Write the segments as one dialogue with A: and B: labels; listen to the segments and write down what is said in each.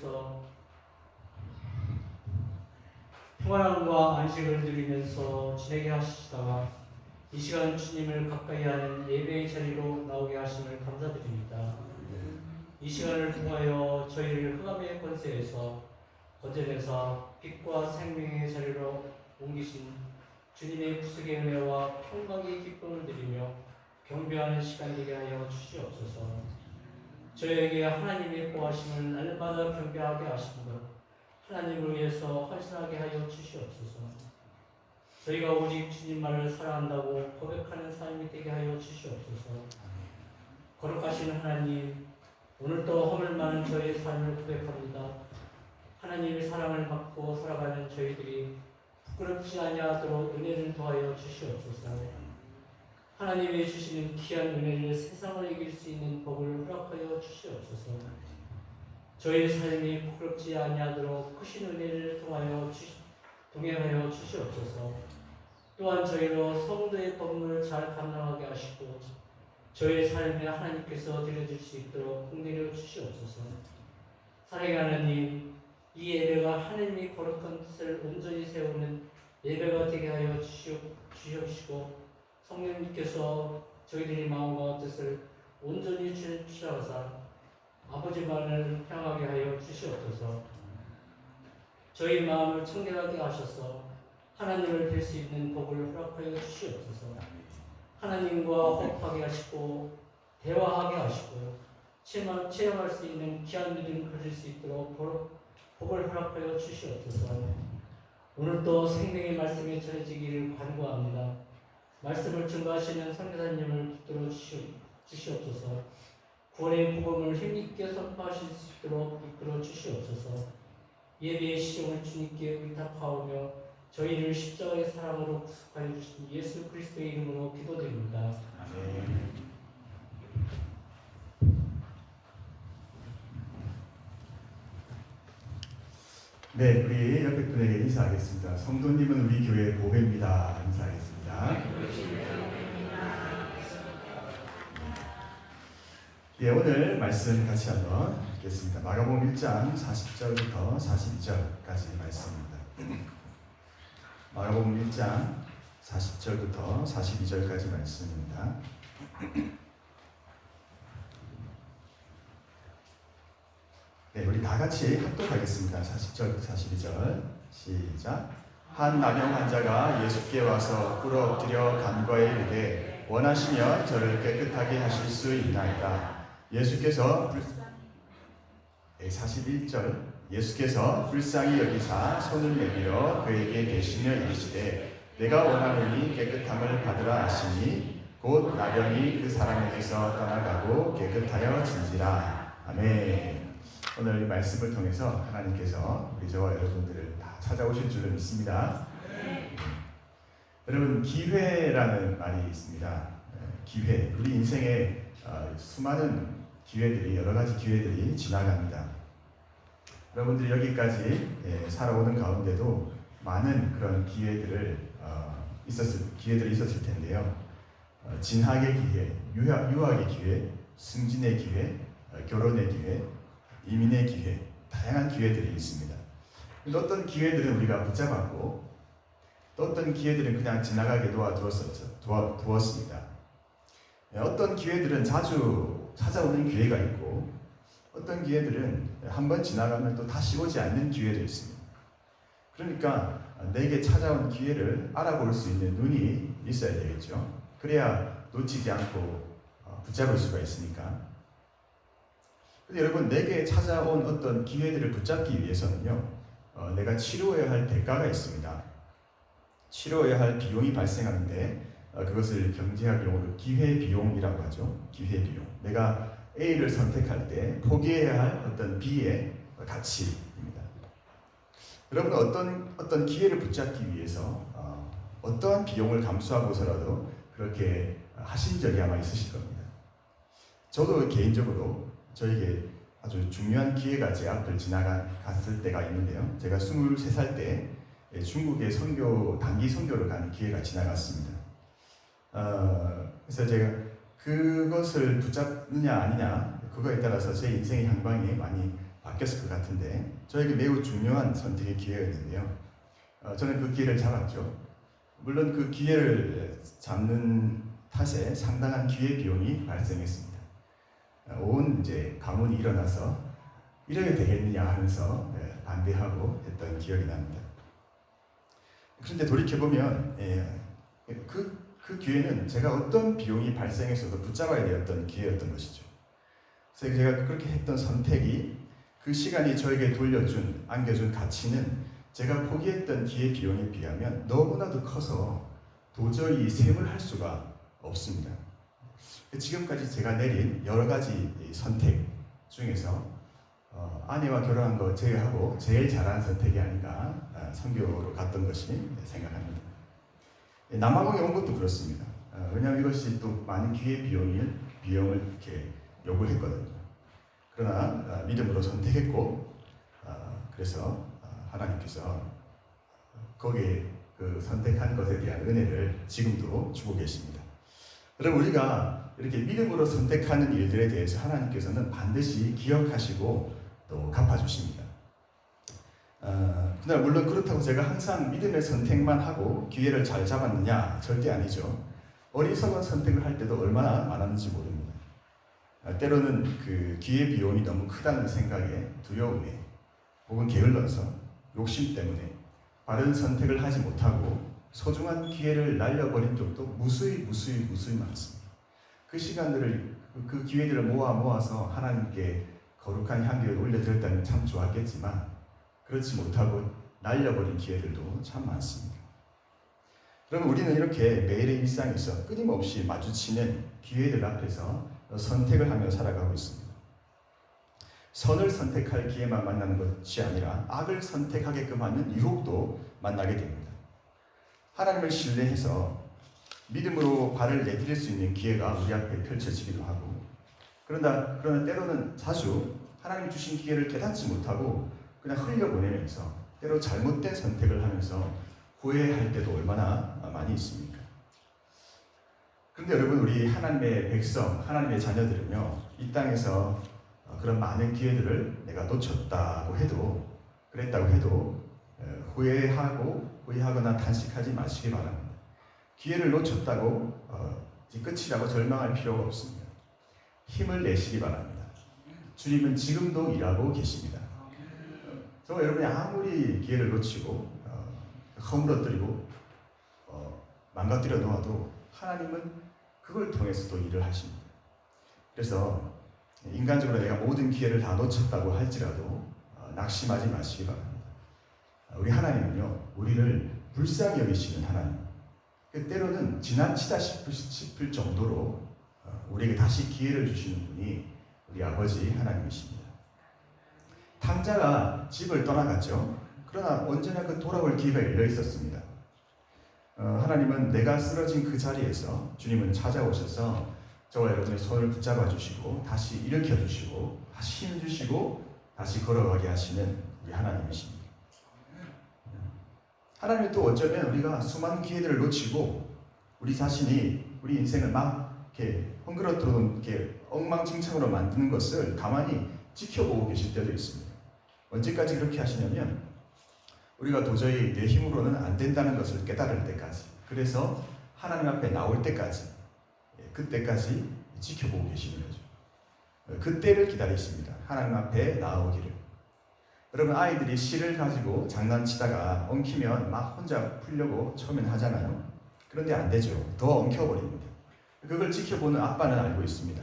A: 위해서 평안함과 안식을 누리면서 지내게 하시다가 이 시간 주님을 가까이 하는 예배의 자리로 나오게 하심을 감사드립니다. 이 시간을 통하여 저희를 흑암의 권세에서 건져내서 빛과 생명의 자리로 옮기신 주님의 구속의 은혜와 평강의 기쁨을 드리며 경배하는 시간 되게 하여 주시옵소서. 저희에게 하나님의 보호하심을 날마다 경배하게 하신 것, 하나님을 위해서 헌신하게 하여 주시옵소서. 저희가 오직 주님만을 사랑한다고 고백하는 삶이 되게 하여 주시옵소서. 거룩하신 하나님, 오늘도 허물 많은 저희의 삶을 고백합니다. 하나님의 사랑을 받고 살아가는 저희들이 부끄럽지 아니하도록 은혜를 더하여 주시옵소서. 하나님이 주시는 귀한 은혜를 세상을 이길 수 있는 복을 허락하여 주시옵소서. 저희의 삶이 부끄럽지 아니하도록 크신 은혜를 동행하여 주시옵소서. 또한 저희로 성도의 법문을 잘 감당하게 하시고 저희의 삶에 하나님께서 드려줄 수 있도록 공내려 주시옵소서. 사랑의 하나님, 이 예배가 하나님이 거룩한 뜻을 온전히 세우는 예배가 되게 하여 주시옵시고 성령님께서 저희들의 마음과 뜻을 온전히 주시하사 아버지만을 향하게 하여 주시옵소서. 저희 마음을 청결하게 하셔서 하나님을 뵐 수 있는 복을 허락하여 주시옵소서. 하나님과 호흡하게 하시고 대화하게 하시고 체험할 수 있는 귀한 믿음을 가질 수 있도록 복을 허락하여 주시옵소서. 오늘도 생명의 말씀이 전해지기를 간구합니다. 말씀을 증거하시는 선교사님을 붙들어 주시옵소서. 구원의 복음을 힘있게 선포하실 수 있도록 이끌어 주시옵소서. 예배의 시종을 주님께 의탁하오며 저희를 십자가의 사랑으로 구속하여 주신 예수 그리스도의 이름으로 기도드립니다. 아멘.
B: 네, 우리 옆에 분에게 인사하겠습니다. 성도님은 우리 교회의 보배입니다. 인사하겠습니다. 예, 오늘 말씀 같이 한번 읽겠습니다. 마가복음 1장 40절부터 42절까지 말씀입니다. 마가복음 1장 40절부터 42절까지 말씀입니다. 네, 우리 다 같이 합독하겠습니다. 40절부터 42절 시작. 한 나병 환자가 예수께 와서 꿇어 엎드려 간과에 이르되 원하시면 저를 깨끗하게 하실 수 있나이다. 예수께서 41절 예수께서 불쌍히 여기사 손을 내밀어 그에게 대시며 이르시되 내가 원하노니 깨끗함을 받으라 하시니 곧 나병이 그 사람에게서 떠나가고 깨끗하여 진지라. 아멘. 오늘 이 말씀을 통해서 하나님께서 우리 저와 여러분들을 다 찾아오실 줄을 믿습니다. 여러분, 기회라는 말이 있습니다. 기회. 우리 인생에 수많은 기회들이, 여러 가지 기회들이 지나갑니다. 여러분들이 여기까지 살아오는 가운데도 많은 그런 기회들이 있었을 텐데요. 진학의 기회, 유학의 기회, 승진의 기회, 결혼의 기회, 이민의 기회, 다양한 기회들이 있습니다. 어떤 기회들은 우리가 붙잡았고 또 어떤 기회들은 그냥 지나가게 두었습니다. 어떤 기회들은 자주 찾아오는 기회가 있고 어떤 기회들은 한번 지나가면 또 다시 오지 않는 기회도 있습니다. 그러니까 내게 찾아온 기회를 알아볼 수 있는 눈이 있어야 되겠죠. 그래야 놓치지 않고 붙잡을 수가 있으니까. 근데 여러분, 내게 찾아온 어떤 기회들을 붙잡기 위해서는요, 내가 치루어야 할 대가가 있습니다. 치루어야 할 비용이 발생하는데 그것을 경제학 용어로 기회비용이라고 하죠. 기회비용. 내가 A를 선택할 때 포기해야 할 어떤 B의 가치입니다. 여러분, 어떤 기회를 붙잡기 위해서 어떠한 비용을 감수하고서라도 그렇게 하신 적이 아마 있으실 겁니다. 저도 개인적으로 저에게 아주 중요한 기회가 제 앞을 지나갔을 때가 있는데요. 제가 23살 때 중국에 단기 선교를 가는 기회가 지나갔습니다. 그래서 제가 그것을 붙잡느냐 아니냐, 그거에 따라서 제 인생의 향방이 많이 바뀌었을 것 같은데 저에게 매우 중요한 선택의 기회였는데요. 저는 그 기회를 잡았죠. 물론 그 기회를 잡는 탓에 상당한 기회 비용이 발생했습니다. 온 이제 가문이 일어나서 이래야 되겠느냐 하면서 반대하고 했던 기억이 납니다. 그런데 돌이켜보면 그 기회는 제가 어떤 비용이 발생했어도 붙잡아야 되었던 기회였던 것이죠. 그래서 제가 그렇게 했던 선택이 그 시간이 저에게 안겨준 가치는 제가 포기했던 기회 비용에 비하면 너무나도 커서 도저히 셈을 할 수가 없습니다. 지금까지 제가 내린 여러 가지 선택 중에서 아내와 결혼한 거 제외하고 제일 잘한 선택이 아닌가 선교로 갔던 것이 생각합니다. 남아공에 온 것도 그렇습니다. 왜냐하면 이것이 또 많은 기회 비용을 이렇게 요구했거든요. 그러나 믿음으로 선택했고 그래서 하나님께서 거기에 그 선택한 것에 대한 은혜를 지금도 주고 계십니다. 여러분 우리가 이렇게 믿음으로 선택하는 일들에 대해서 하나님께서는 반드시 기억하시고 또 갚아주십니다. 그러나 물론 그렇다고 제가 항상 믿음의 선택만 하고 기회를 잘 잡았느냐? 절대 아니죠. 어리석은 선택을 할 때도 얼마나 많았는지 모릅니다. 때로는 그 기회 비용이 너무 크다는 생각에 두려움에 혹은 게을러서 욕심 때문에 바른 선택을 하지 못하고 소중한 기회를 날려버린 적도 무수히 많습니다. 그 시간들을 그 기회들을 모아서 하나님께 거룩한 향기를 올려드렸다면 참 좋았겠지만 그렇지 못하고 날려버린 기회들도 참 많습니다. 그럼 우리는 이렇게 매일의 일상에서 끊임없이 마주치는 기회들 앞에서 선택을 하며 살아가고 있습니다. 선을 선택할 기회만 만나는 것이 아니라 악을 선택하게끔 하는 유혹도 만나게 됩니다. 하나님을 신뢰해서 믿음으로 발을 내디딜 수 있는 기회가 우리 앞에 펼쳐지기도 하고 그러나 때로는 자주 하나님이 주신 기회를 깨닫지 못하고 그냥 흘려보내면서 때로 잘못된 선택을 하면서 후회할 때도 얼마나 많이 있습니까? 그런데 여러분 우리 하나님의 백성, 하나님의 자녀들은요 이 땅에서 그런 많은 기회들을 내가 놓쳤다고 해도 그랬다고 해도 후회하거나 탄식하지 마시기 바랍니다. 기회를 놓쳤다고 끝이라고 절망할 필요가 없습니다. 힘을 내시기 바랍니다. 주님은 지금도 일하고 계십니다. 정말 여러분이 아무리 기회를 놓치고 허물어뜨리고 망가뜨려 놓아도 하나님은 그걸 통해서도 일을 하십니다. 그래서 인간적으로 내가 모든 기회를 다 놓쳤다고 할지라도 낙심하지 마시기 바랍니다. 우리 하나님은요 우리를 불쌍히 여기시는 하나님, 때로는 지나치다 싶을 정도로 우리에게 다시 기회를 주시는 분이 우리 아버지 하나님이십니다. 탕자가 집을 떠나갔죠. 그러나 언제나 그 돌아올 기회가 열려 있었습니다. 하나님은 내가 쓰러진 그 자리에서 주님은 찾아오셔서 저와 여러분의 손을 붙잡아 주시고 다시 일으켜 주시고 다시 힘 주시고 다시 걸어가게 하시는 우리 하나님이십니다. 하나님은 또 어쩌면 우리가 수많은 기회들을 놓치고 우리 자신이 우리 인생을 막 이렇게 헝그러뜨리고 이렇게 엉망진창으로 만드는 것을 가만히 지켜보고 계실 때도 있습니다. 언제까지 그렇게 하시냐면 우리가 도저히 내 힘으로는 안 된다는 것을 깨달을 때까지, 그래서 하나님 앞에 나올 때까지, 그때까지 지켜보고 계시는 거죠. 그때를 기다리십니다. 하나님 앞에 나오기를. 여러분 아이들이 실을 가지고 장난치다가 엉키면 막 혼자 풀려고 처음엔 하잖아요. 그런데 안 되죠. 더 엉켜버립니다. 그걸 지켜보는 아빠는 알고 있습니다.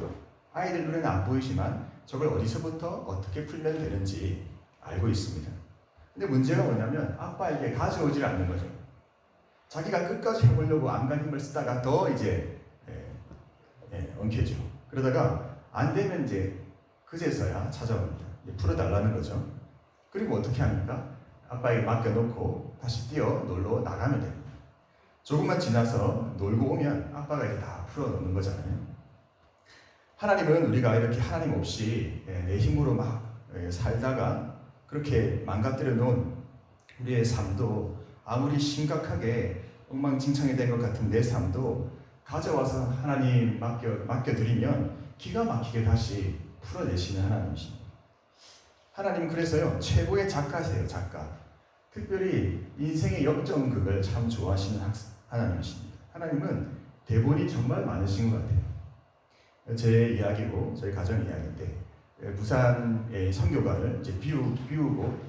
B: 아이들 눈에는 안 보이지만 저걸 어디서부터 어떻게 풀면 되는지 알고 있습니다. 근데 문제가 뭐냐면 아빠에게 가져오질 않는 거죠. 자기가 끝까지 해보려고 안간 힘을 쓰다가 더 이제 엉켜죠. 그러다가 안 되면 이제 그제서야 찾아옵니다. 풀어달라는 거죠. 그리고 어떻게 합니까? 아빠에게 맡겨놓고 다시 뛰어 놀러 나가면 됩니다. 조금만 지나서 놀고 오면 아빠가 이제 다 풀어놓는 거잖아요. 하나님은 우리가 이렇게 하나님 없이 내 힘으로 막 살다가 그렇게 망가뜨려 놓은 우리의 삶도 아무리 심각하게 엉망진창이 된 것 같은 내 삶도 가져와서 하나님 맡겨드리면 기가 막히게 다시 풀어내시는 하나님이십니다. 하나님 그래서요 최고의 작가세요. 작가. 특별히 인생의 역전극을 참 좋아하시는 하나님이십니다. 하나님은 대본이 정말 많으신 것 같아요. 제 이야기고 저희 가정 이야기인데 부산의 선교관을 이제 비우고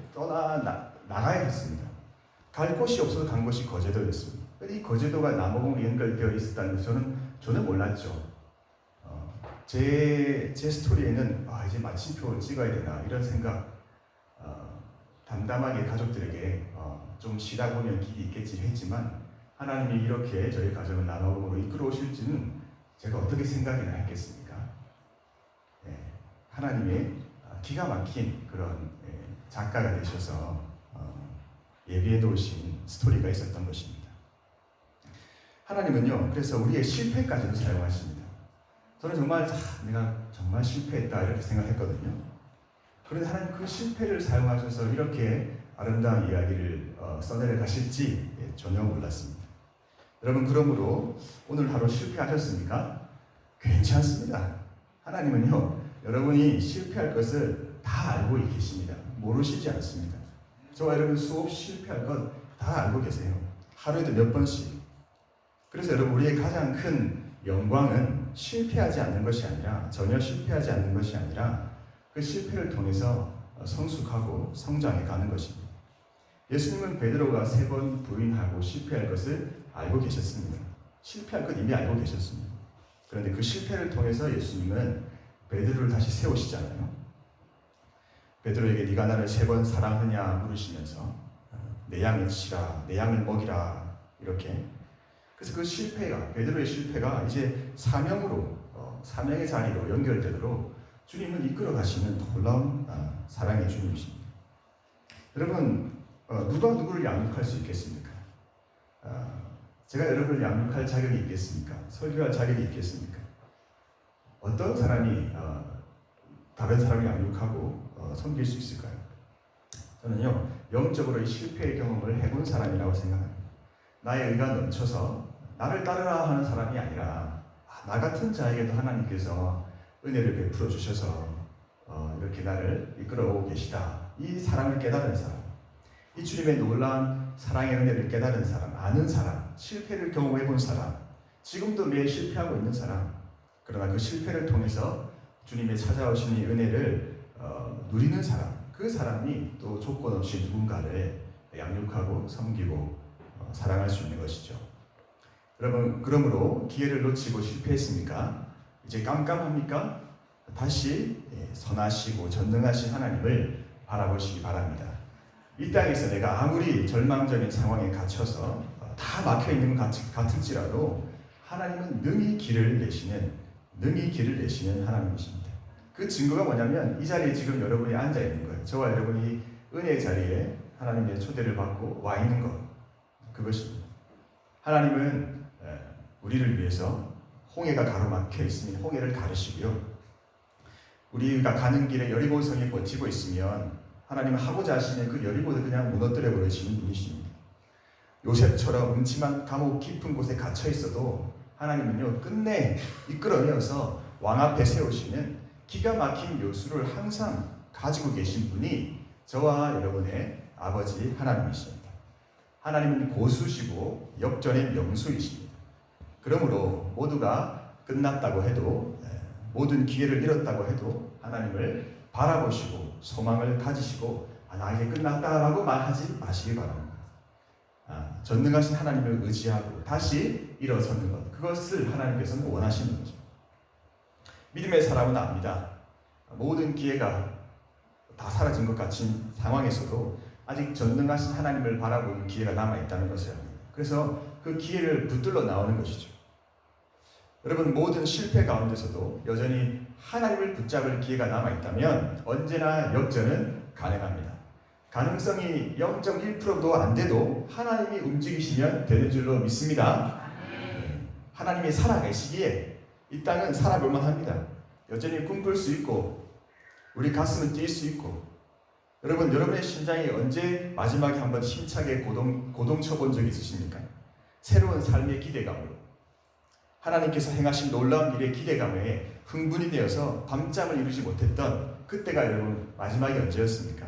B: 나가야 했습니다. 갈 곳이 없어서 간 곳이 거제도였습니다. 이 거제도가 남아공으로 연결되어 있었다는 걸 저는 몰랐죠. 제 스토리에는 이제 마침표를 찍어야 되나 이런 생각 담담하게 가족들에게 좀 쉬다 보면 길이 있겠지 했지만 하나님이 이렇게 저희 가정을 남아공으로 이끌어 오실지는 제가 어떻게 생각이나 했겠습니까? 하나님의 기가 막힌 그런 작가가 되셔서 예비해 놓으신 스토리가 있었던 것입니다. 하나님은요, 그래서 우리의 실패까지도 사용하십니다. 저는 정말 내가 정말 실패했다 이렇게 생각했거든요. 그런데 하나님 그 실패를 사용하셔서 이렇게 아름다운 이야기를 써내려 가실지 전혀 몰랐습니다. 여러분 그러므로 오늘 하루 실패하셨습니까? 괜찮습니다. 하나님은요 여러분이 실패할 것을 다 알고 계십니다. 모르시지 않습니다. 저와 여러분 수없이 실패할 것 다 알고 계세요. 하루에도 몇 번씩. 그래서 여러분 우리의 가장 큰 영광은 실패하지 않는 것이 아니라 전혀 실패하지 않는 것이 아니라 그 실패를 통해서 성숙하고 성장해 가는 것입니다. 예수님은 베드로가 3번 부인하고 실패할 것을 알고 계셨습니다. 실패할 것 이미 알고 계셨습니다. 그런데 그 실패를 통해서 예수님은 베드로를 다시 세우시잖아요. 베드로에게 네가 나를 3번 사랑하냐 물으시면서 내 양을 치라, 내 양을 먹이라 이렇게. 그래서 그 실패가 베드로의 실패가 이제 사명의 자리로 연결되도록 주님은 이끌어 가시는 놀라운 사랑의 주님이십니다. 여러분 누가 누구를 양육할 수 있겠습니까? 제가 여러분을 양육할 자격이 있겠습니까? 설교할 자격이 있겠습니까? 어떤 사람이 다른 사람을 양육하고 섬길 수 있을까요? 저는요 영적으로 이 실패의 경험을 해본 사람이라고 생각합니다. 나의 의가 넘쳐서 나를 따르라 하는 사람이 아니라 나 같은 자에게도 하나님께서 은혜를 베풀어 주셔서 이렇게 나를 이끌어오고 계시다. 이 사랑을 깨달은 사람, 이 주님의 놀라운 사랑의 은혜를 깨달은 사람, 아는 사람, 실패를 경험해 본 사람, 지금도 매일 실패하고 있는 사람, 그러나 그 실패를 통해서 주님의 찾아오신 이 은혜를 누리는 사람, 그 사람이 또 조건 없이 누군가를 양육하고 섬기고 사랑할 수 있는 것이죠. 여러분 그러므로 기회를 놓치고 실패했습니까? 이제 깜깜합니까? 다시 선하시고 전능하신 하나님을 바라보시기 바랍니다. 이 땅에서 내가 아무리 절망적인 상황에 갇혀서 다 막혀있는 것 같을지라도 하나님은 능히 길을 내시는 하나님이십니다. 그 증거가 뭐냐면 이 자리에 지금 여러분이 앉아 있는 거예요. 저와 여러분이 은혜의 자리에 하나님의 초대를 받고 와 있는 것, 그것입니다. 하나님은 우리를 위해서 홍해가 가로막혀 있으니 홍해를 가르시고요. 우리가 가는 길에 여리고성이 버티고 있으면 하나님은 하고자 하시는 그 여리고를 그냥 무너뜨려 버리시는 분이십니다. 요셉처럼 음침한 감옥 깊은 곳에 갇혀 있어도 하나님은요 끝내 이끌어내어서 왕 앞에 세우시는 기가 막힌 요술을 항상 가지고 계신 분이 저와 여러분의 아버지 하나님이십니다. 하나님은 고수시고 역전의 명수이십니다. 그러므로 모두가 끝났다고 해도 모든 기회를 잃었다고 해도 하나님을 바라보시고 소망을 가지시고 나 이제 끝났다라고 말하지 마시기 바랍니다. 전능하신 하나님을 의지하고 다시 일어서는 것, 그것을 하나님께서는 원하시는 거죠. 믿음의 사람은 압니다. 모든 기회가 다 사라진 것 같은 상황에서도 아직 전능하신 하나님을 바라보는 기회가 남아있다는 것을 합니다. 그래서 그 기회를 붙들러 나오는 것이죠. 여러분 모든 실패 가운데서도 여전히 하나님을 붙잡을 기회가 남아있다면 언제나 역전은 가능합니다. 가능성이 0.1%도 안 돼도 하나님이 움직이시면 되는 줄로 믿습니다. 하나님이 살아계시기에 이 땅은 살아볼만 합니다. 여전히 꿈꿀 수 있고 우리 가슴은 뛸 수 있고 여러분 여러분의 심장이 언제 마지막에 한번 힘차게 고동 쳐본 적이 있으십니까? 새로운 삶의 기대감으로 하나님께서 행하신 놀라운 일의 기대감에 흥분이 되어서 밤잠을 이루지 못했던 그때가 여러분 마지막이 언제였습니까?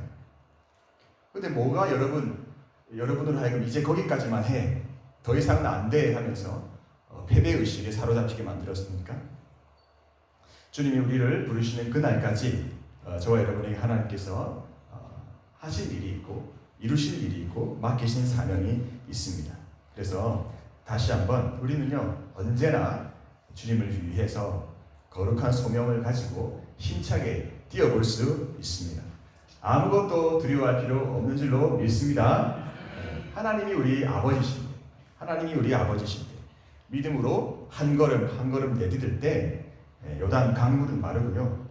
B: 근데 뭐가 여러분으로 하여금 이제 거기까지만 해, 더 이상은 안 돼 하면서 패배의식에 사로잡히게 만들었습니까? 주님이 우리를 부르시는 그날까지 저와 여러분에게 하나님께서 하실 일이 있고 이루실 일이 있고 맡기신 사명이 있습니다. 그래서 다시 한번 우리는요, 언제나 주님을 위해서 거룩한 소명을 가지고 힘차게 뛰어볼 수 있습니다. 아무것도 두려워할 필요 없는 줄로 믿습니다. 하나님이 우리 아버지신데, 믿음으로 한 걸음 한 걸음 내디딜 때 요단 강물은 마르고요,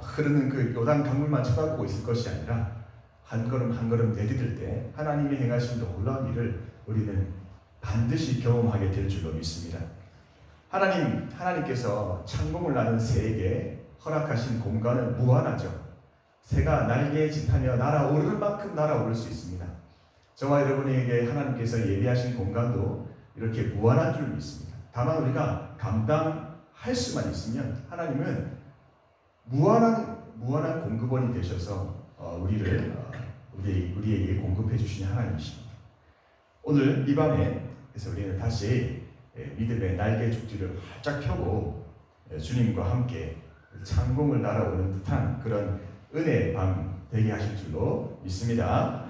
B: 흐르는 그 요단 강물만 쳐다보고 있을 것이 아니라 한 걸음 한 걸음 내디딜 때 하나님이 행하신 놀라운 일을 우리는 반드시 경험하게 될 줄로 믿습니다. 하나님께서 창공을 나는 새에게 허락하신 공간은 무한하죠. 새가 날개에 짓하며 날아오르는 만큼 날아오를 수 있습니다. 저와 여러분에게 하나님께서 예비하신 공간도 이렇게 무한한 줄 믿습니다. 다만 우리가 감당할 수만 있으면 하나님은 무한한 공급원이 되셔서 우리에게 공급해 주시는 하나님이십니다. 오늘 이 밤에 그래서 우리는 다시 믿음의 날개 축지를 활짝 펴고 주님과 함께 창공을 날아오는 듯한 그런 은혜의 밤 되게 하실 줄로 믿습니다.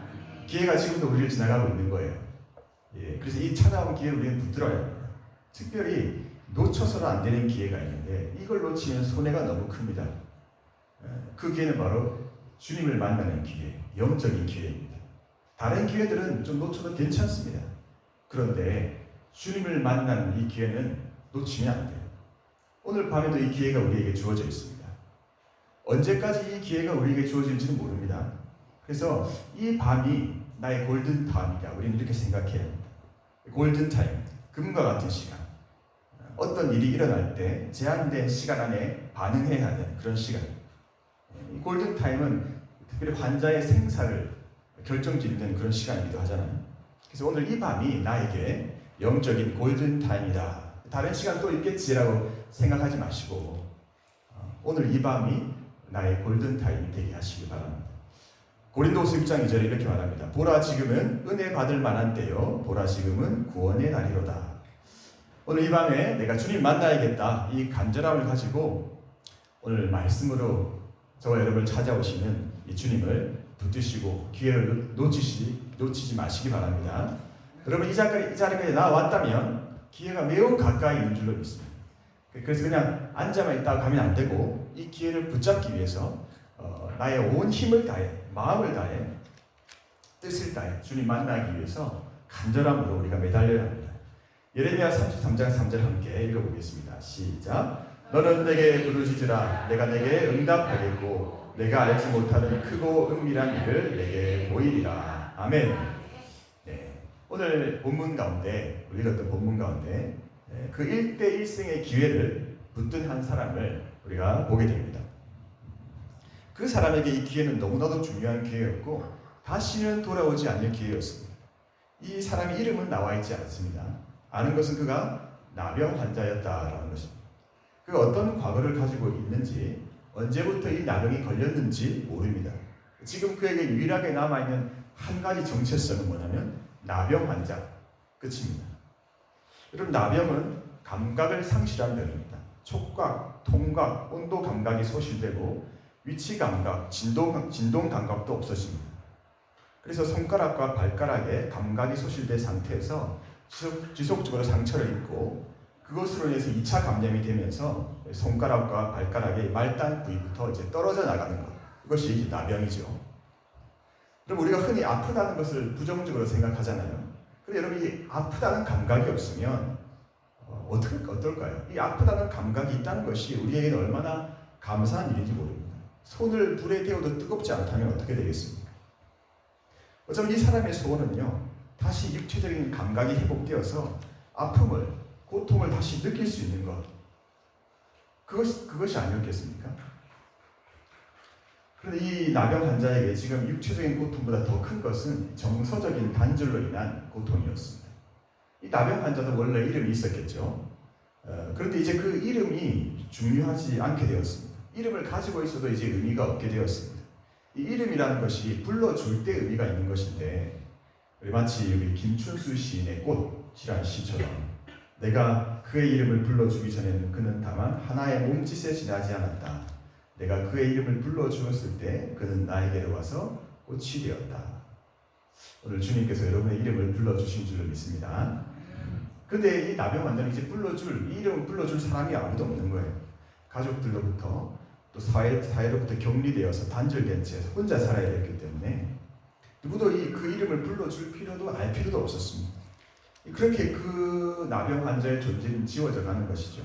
B: 기회가 지금도 우리를 지나가고 있는 거예요. 그래서 이 찾아온 기회를 우리는 붙들어야 합니다. 특별히 놓쳐서는 안 되는 기회가 있는데 이걸 놓치면 손해가 너무 큽니다. 그 기회는 바로 주님을 만나는 기회, 영적인 기회입니다. 다른 기회들은 좀 놓쳐도 괜찮습니다. 그런데 주님을 만나는 이 기회는 놓치면 안 돼요. 오늘 밤에도 이 기회가 우리에게 주어져 있습니다. 언제까지 이 기회가 우리에게 주어질지는 모릅니다. 그래서 이 밤이 나의 골든 타임이다. 우리는 이렇게 생각해야 합니다. 골든 타임, 금과 같은 시간. 어떤 일이 일어날 때 제한된 시간 안에 반응해야 하는 그런 시간. 이 골든 타임은 특별히 환자의 생사를 결정짓는 그런 시간이기도 하잖아요. 그래서 오늘 이 밤이 나에게 영적인 골든 타임이다. 다른 시간 또 있겠지라고 생각하지 마시고 오늘 이 밤이 나의 골든 타임이 되게 하시기 바랍니다. 고린도후서 6장 2절에 이렇게 말합니다. 보라 지금은 은혜 받을 만한 때요, 보라 지금은 구원의 날이로다. 오늘 이 밤에 내가 주님 만나야겠다, 이 간절함을 가지고 오늘 말씀으로 저와 여러분을 찾아오시는 이 주님을 붙드시고 기회를 놓치지 마시기 바랍니다. 여러분 이 자리까지 나왔다면 기회가 매우 가까이 있는 줄로 믿습니다. 그래서 그냥 앉아만 있다가 가면 안 되고 이 기회를 붙잡기 위해서 나의 온 힘을 다해, 마음을 다해, 뜻을 다해 주님 만나기 위해서 간절함으로 우리가 매달려야 합니다. 예레미야 33장 3절 함께 읽어보겠습니다. 시작. 너는 내게 부르짖으라. 내가 내게 응답하겠고 내가 알지 못하는 크고 은밀한 일을 내게 보이리라. 아멘. 네. 오늘 본문 가운데, 우리 읽었던 본문 가운데 그 1대1승의 기회를 붙든 한 사람을 우리가 보게 됩니다. 그 사람에게 이 기회는 너무나도 중요한 기회였고 다시는 돌아오지 않을 기회였습니다. 이 사람의 이름은 나와 있지 않습니다. 아는 것은 그가 나병 환자였다라는 것입니다. 그가 어떤 과거를 가지고 있는지, 언제부터 이 나병이 걸렸는지 모릅니다. 지금 그에게 유일하게 남아있는 한 가지 정체성은 뭐냐면 나병 환자, 끝입니다. 여러분, 나병은 감각을 상실한 병입니다. 촉각, 통각, 온도 감각이 소실되고 위치 감각, 진동 감각도 없어집니다. 그래서 손가락과 발가락에 감각이 소실된 상태에서 지속적으로 상처를 입고 그것으로 인해서 2차 감염이 되면서 손가락과 발가락의 말단 부위부터 이제 떨어져 나가는 것, 그것이 이제 나병이죠. 그럼 우리가 흔히 아프다는 것을 부정적으로 생각하잖아요. 그런데 여러분, 이 아프다는 감각이 없으면 어떨까요? 이 아프다는 감각이 있다는 것이 우리에게는 얼마나 감사한 일인지 모릅니다. 손을 불에 데워도 뜨겁지 않다면 어떻게 되겠습니까? 어쩌면 이 사람의 소원은요, 다시 육체적인 감각이 회복되어서 아픔을, 고통을 다시 느낄 수 있는 것, 그것이 아니었겠습니까? 그런데 이 나병 환자에게 지금 육체적인 고통보다 더 큰 것은 정서적인 단절로 인한 고통이었습니다. 이 나병 환자도 원래 이름이 있었겠죠. 그런데 이제 그 이름이 중요하지 않게 되었습니다. 이름을 가지고 있어도 이제 의미가 없게 되었습니다. 이 이름이라는 것이 불러줄 때 의미가 있는 것인데, 마치 우리 김춘수 시인의 꽃이라는 시처럼 내가 그의 이름을 불러주기 전에는 그는 다만 하나의 몸짓에 지나지 않았다. 내가 그의 이름을 불러주었을 때 그는 나에게로 와서 꽃이 되었다. 오늘 주님께서 여러분의 이름을 불러주신 줄로 믿습니다. 그런데 이 나병 환자는 이제 이 이름을 불러줄 사람이 아무도 없는 거예요. 가족들로부터 또 사회로부터 격리되어서 단절된 채 혼자 살아야 됐기 때문에 누구도 그 이름을 불러줄 필요도 알 필요도 없었습니다. 그렇게 그 나병 환자의 존재는 지워져 가는 것이죠.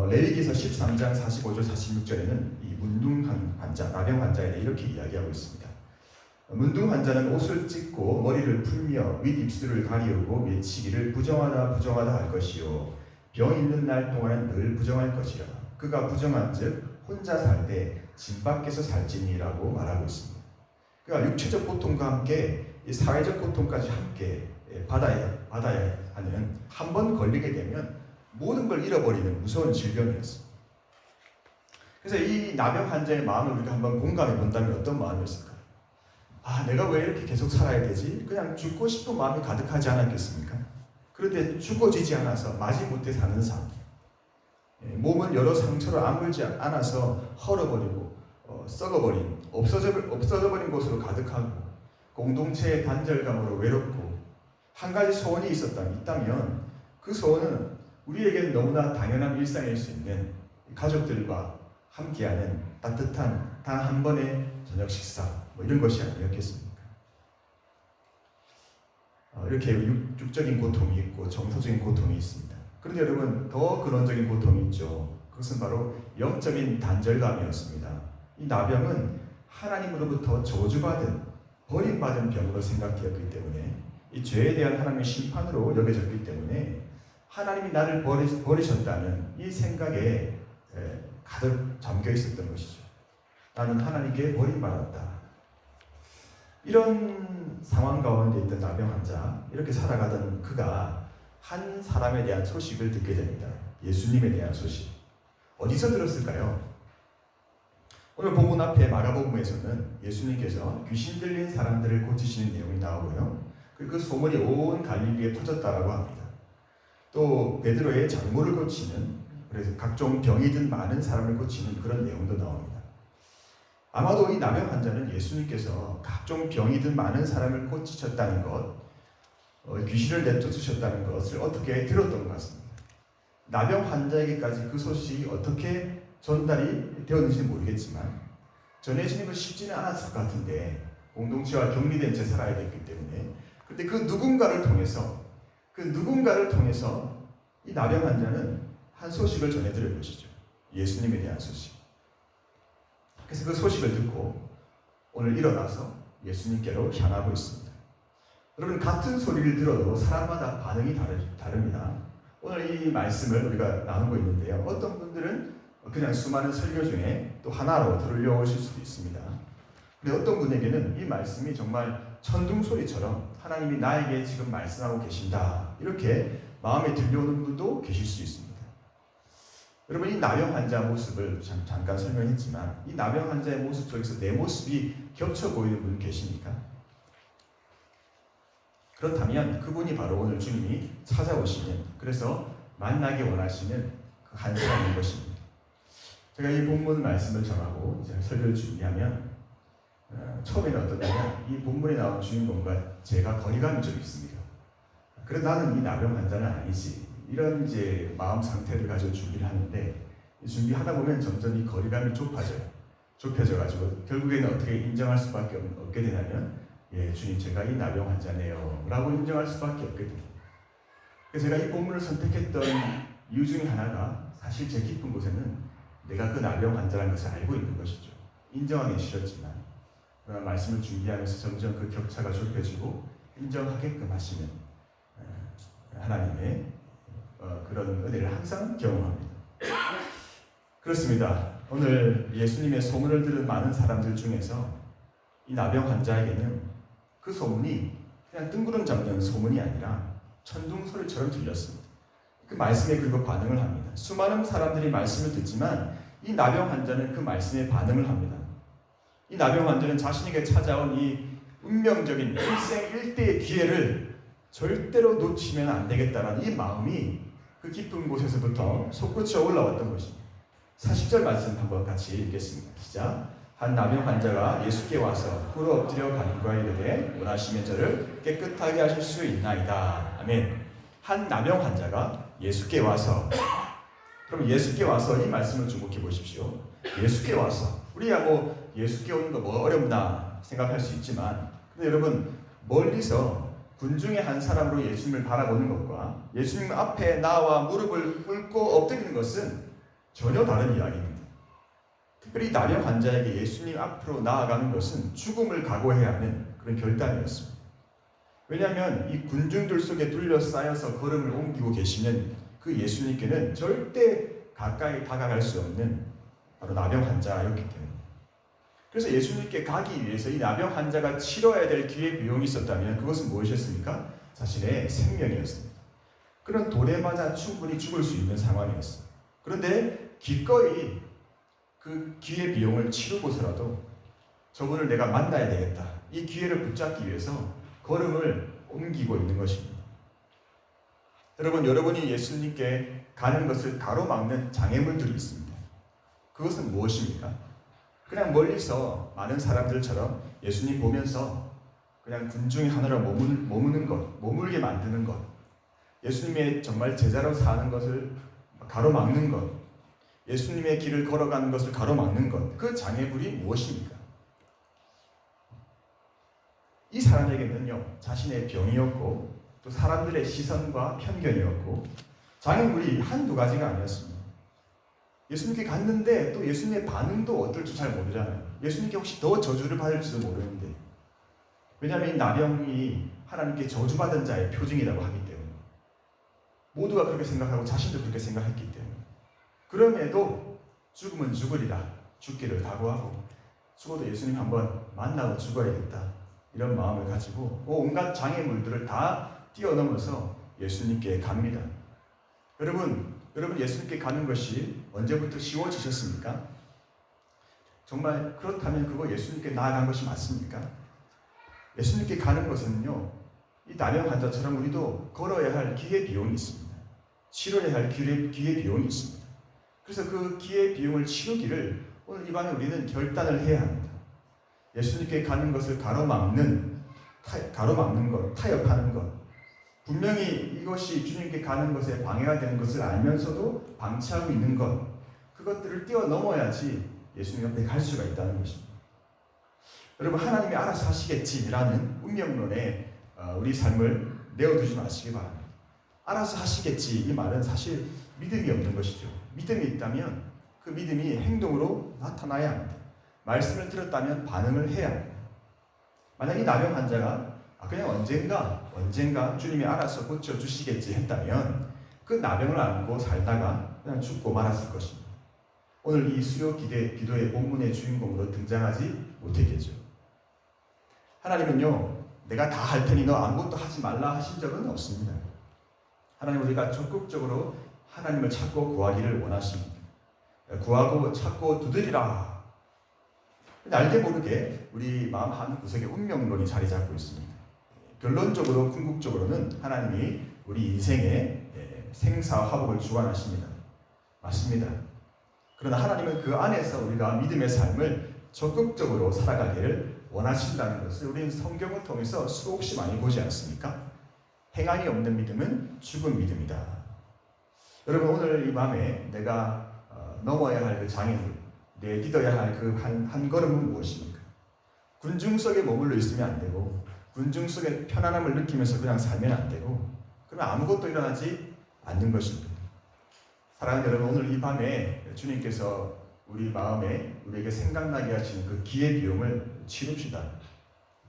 B: 레위기서 13장 45절 46절에는 이 문둥 환자, 나병 환자에 대해 이렇게 이야기하고 있습니다. 문둥 환자는 옷을 찢고 머리를 풀며 윗입술을 가리우고 외치기를 부정하다 부정하다 할 것이요 병 있는 날 동안은 늘 부정할 것이라. 그가 부정한즉 혼자 살 때 진 밖에서 살지니라고 말하고 있습니다. 그러니까 육체적 고통과 함께 이 사회적 고통까지 함께 받아야 하는, 한 번 걸리게 되면 모든 걸 잃어버리는 무서운 질병이었습니다. 그래서 이 나병 환자의 마음을 우리가 한번 공감해 본다면 어떤 마음이었을까요? 내가 왜 이렇게 계속 살아야 되지? 그냥 죽고 싶은 마음이 가득하지 않았겠습니까? 그런데 죽어지지 않아서 마지못해 사는 삶, 몸은 여러 상처로 아물지 않아서 헐어버리고 썩어버린, 없어져버린 곳으로 가득하고 공동체의 단절감으로 외롭고 한 가지 소원이 있다면 그 소원은 우리에게는 너무나 당연한 일상일 수 있는 가족들과 함께하는 따뜻한 단 한 번의 저녁 식사, 이런 것이 아니었겠습니까? 이렇게 육적인 고통이 있고 정서적인 고통이 있습니다. 그런데 여러분, 더 근원적인 고통이 있죠. 그것은 바로 영적인 단절감이었습니다. 이 나병은 하나님으로부터 저주받은, 버림받은 병으로 생각되었기 때문에, 이 죄에 대한 하나님의 심판으로 여겨졌기 때문에 하나님이 나를 버리셨다는 이 생각에 가득 잠겨 있었던 것이죠. 나는 하나님께 버림받았다. 이런 상황 가운데 있던 나병 환자, 이렇게 살아가던 그가 한 사람에 대한 소식을 듣게 됩니다. 예수님에 대한 소식. 어디서 들었을까요? 오늘 본문 앞에 마가복음에서는 예수님께서 귀신 들린 사람들을 고치시는 내용이 나오고요. 그 소문이 온 갈릴리에 퍼졌다라고 합니다. 또 베드로의 장모를 고치는, 그래서 각종 병이 든 많은 사람을 고치는 그런 내용도 나옵니다. 아마도 이 나병 환자는 예수님께서 각종 병이 든 많은 사람을 고치셨다는 것, 귀신을 내쫓으셨다는 것을 어떻게 들었던 것 같습니다. 나병 환자에게까지 그 소식이 어떻게 전달이 되었는지 모르겠지만 전해지는 것 쉽지는 않았을 것 같은데, 공동체와 격리된 채 살아야 됐기 때문에. 그런데 그 누군가를 통해서 이 나병 환자는 한 소식을 전해드릴 것이죠. 예수님에 대한 소식. 그래서 그 소식을 듣고 오늘 일어나서 예수님께로 향하고 있습니다. 여러분, 같은 소리를 들어도 사람마다 반응이 다릅니다. 오늘 이 말씀을 우리가 나누고 있는데요. 어떤 분들은 그냥 수많은 설교 중에 또 하나로 들려오실 수도 있습니다. 근데 어떤 분에게는 이 말씀이 정말 천둥 소리처럼 하나님이 나에게 지금 말씀하고 계신다, 이렇게 마음에 들려오는 분도 계실 수 있습니다. 여러분, 이 나병 환자 모습을 잠깐 설명했지만 이 나병 환자의 모습 속에서 내 모습이 겹쳐 보이는 분 계십니까? 그렇다면 그분이 바로 오늘 주님이 찾아오시는, 그래서 만나기 원하시는 그 한 사람인 것입니다. 제가 이 본문 말씀을 정하고 제가 설교를 준비하면 처음에는 어떠냐면 이 본문에 나온 주인공과 제가 거리감이 좀 있습니다. 그래, 나는 이 나병 환자는 아니지, 이런 이제 마음 상태를 가지고 준비를 하는데, 준비하다 보면 점점 이 거리감이 좁혀져가지고 결국에는 어떻게 인정할 수밖에 없게 되냐면, 주님, 제가 이 나병 환자네요 라고 인정할 수밖에 없게 됩니다. 그래서 제가 이 본문을 선택했던 이유 중에 하나가, 사실 제 깊은 곳에는 내가 그 나병 환자라는 것을 알고 있는 것이죠. 인정하기 싫었지만 말씀을 준비하면서 점점 그 격차가 좁혀지고 인정하게끔 하시는 하나님의 그런 은혜를 항상 경험합니다. 그렇습니다. 오늘 예수님의 소문을 들은 많은 사람들 중에서 이 나병 환자에게는 그 소문이 그냥 뜬구름 잡는 소문이 아니라 천둥 소리처럼 들렸습니다. 그 말씀에 그리고 반응을 합니다. 수많은 사람들이 말씀을 듣지만 이 나병 환자는 그 말씀에 반응을 합니다. 이 나병 환자는 자신에게 찾아온 이 운명적인 일생 일대의 기회를 절대로 놓치면 안 되겠다라는 이 마음이 그 깊은 곳에서부터 솟구쳐 올라왔던 것입니다. 40절 말씀 한번 같이 읽겠습니다. 시작. 한 나병 환자가 예수께 와서 꿇어 엎드려 간구하이르되 원하시면 저를 깨끗하게 하실 수 있나이다. 아멘. 한 나병 환자가 예수께 와서, 그럼 예수께 와서 이 말씀을 주목해 보십시오. 예수께 와서, 우리야 예수께 오는 거 어렵나 생각할 수 있지만, 근데 여러분, 멀리서 군중의 한 사람으로 예수님을 바라보는 것과 예수님 앞에 나와 무릎을 꿇고 엎드리는 것은 전혀 다른 이야기입니다. 특별히 나병 환자에게 예수님 앞으로 나아가는 것은 죽음을 각오해야 하는 그런 결단이었습니다. 왜냐하면 이 군중들 속에 둘러싸여서 걸음을 옮기고 계시는 그 예수님께는 절대 가까이 다가갈 수 없는 바로 나병 환자였기 때문에, 그래서 예수님께 가기 위해서 이 나병 환자가 치러야 될 기회 비용이 있었다면 그것은 무엇이었습니까? 자신의 생명이었습니다. 그런 돌에 맞아 충분히 죽을 수 있는 상황이었습니다. 그런데 기꺼이 그 기회 비용을 치르고서라도 저분을 내가 만나야 되겠다, 이 기회를 붙잡기 위해서 걸음을 옮기고 있는 것입니다. 여러분이 예수님께 가는 것을 가로막는 장애물들이 있습니다. 그것은 무엇입니까? 그냥 멀리서 많은 사람들처럼 예수님 보면서 그냥 군중의 하나로 머무는 것, 머물게 만드는 것, 예수님의 정말 제자로 사는 것을 가로막는 것, 예수님의 길을 걸어가는 것을 가로막는 것, 그 장애물이 무엇입니까? 이 사람에게는요, 자신의 병이었고 또 사람들의 시선과 편견이었고 장애물이 한두 가지가 아니었습니다. 예수님께 갔는데 또 예수님의 반응도 어떨지 잘 모르잖아요. 예수님께 혹시 더 저주를 받을지도 모르는데, 왜냐하면 이 나병이 하나님께 저주받은 자의 표징이라고 하기 때문에, 모두가 그렇게 생각하고 자신도 그렇게 생각했기 때문에, 그럼에도 죽으면 죽으리라, 죽기를 각오하고 죽어도 예수님 한번 만나고 죽어야겠다, 이런 마음을 가지고 온갖 장애물들을 다 뛰어넘어서 예수님께 갑니다. 여러분 예수님께 가는 것이 언제부터 쉬워지셨습니까? 정말 그렇다면 그거 예수님께 나아간 것이 맞습니까? 예수님께 가는 것은요, 이 나병 환자처럼 우리도 걸어야 할 기회 비용이 있습니다. 치러야 할 기회 비용이 있습니다. 그래서 그 기회 비용을 치르기를 오늘 이 밤에 우리는 결단을 해야 합니다. 예수님께 가는 것을 가로막는 것, 타협하는 것, 분명히 이것이 주님께 가는 것에 방해가 되는 것을 알면서도 방치하고 있는 것, 그것들을 뛰어넘어야지 예수님 앞에 갈 수가 있다는 것입니다. 여러분, 하나님이 알아서 하시겠지라는 운명론에 우리 삶을 내어두지 마시기 바랍니다. 알아서 하시겠지, 이 말은 사실 믿음이 없는 것이죠. 믿음이 있다면 그 믿음이 행동으로 나타나야 합니다. 말씀을 들었다면 반응을 해야 합니다. 만약 이 나병 환자가 그냥 언젠가 주님이 알아서 고쳐주시겠지 했다면 그 나병을 안고 살다가 그냥 죽고 말았을 것입니다. 오늘 이 수요 기도의 본문의 주인공으로 등장하지 못했겠죠. 하나님은요, 내가 다 할 테니 너 아무것도 하지 말라 하신 적은 없습니다. 하나님은 우리가 적극적으로 하나님을 찾고 구하기를 원하십니다. 구하고 찾고 두드리라. 근데 알게 모르게 우리 마음 한 구석에 운명론이 자리 잡고 있습니다. 결론적으로 궁극적으로는 하나님이 우리 인생의 생사화복을 주관하십니다. 맞습니다. 그러나 하나님은 그 안에서 우리가 믿음의 삶을 적극적으로 살아가기를 원하신다는 것을 우리는 성경을 통해서 수없이 많이 보지 않습니까? 행함이 없는 믿음은 죽은 믿음이다. 여러분, 오늘 이 밤에 내가 넘어야 할 그 장애물, 내 믿어야 할 그 한 걸음은 무엇입니까? 군중 속에 머물러 있으면 안 되고, 군중 속에 편안함을 느끼면서 그냥 살면 안 되고, 그러면 아무것도 일어나지 않는 것입니다. 사랑하는 여러분, 오늘 이 밤에 주님께서 우리 마음에 우리에게 생각나게 하시는 그 기회 비용을 치릅시다.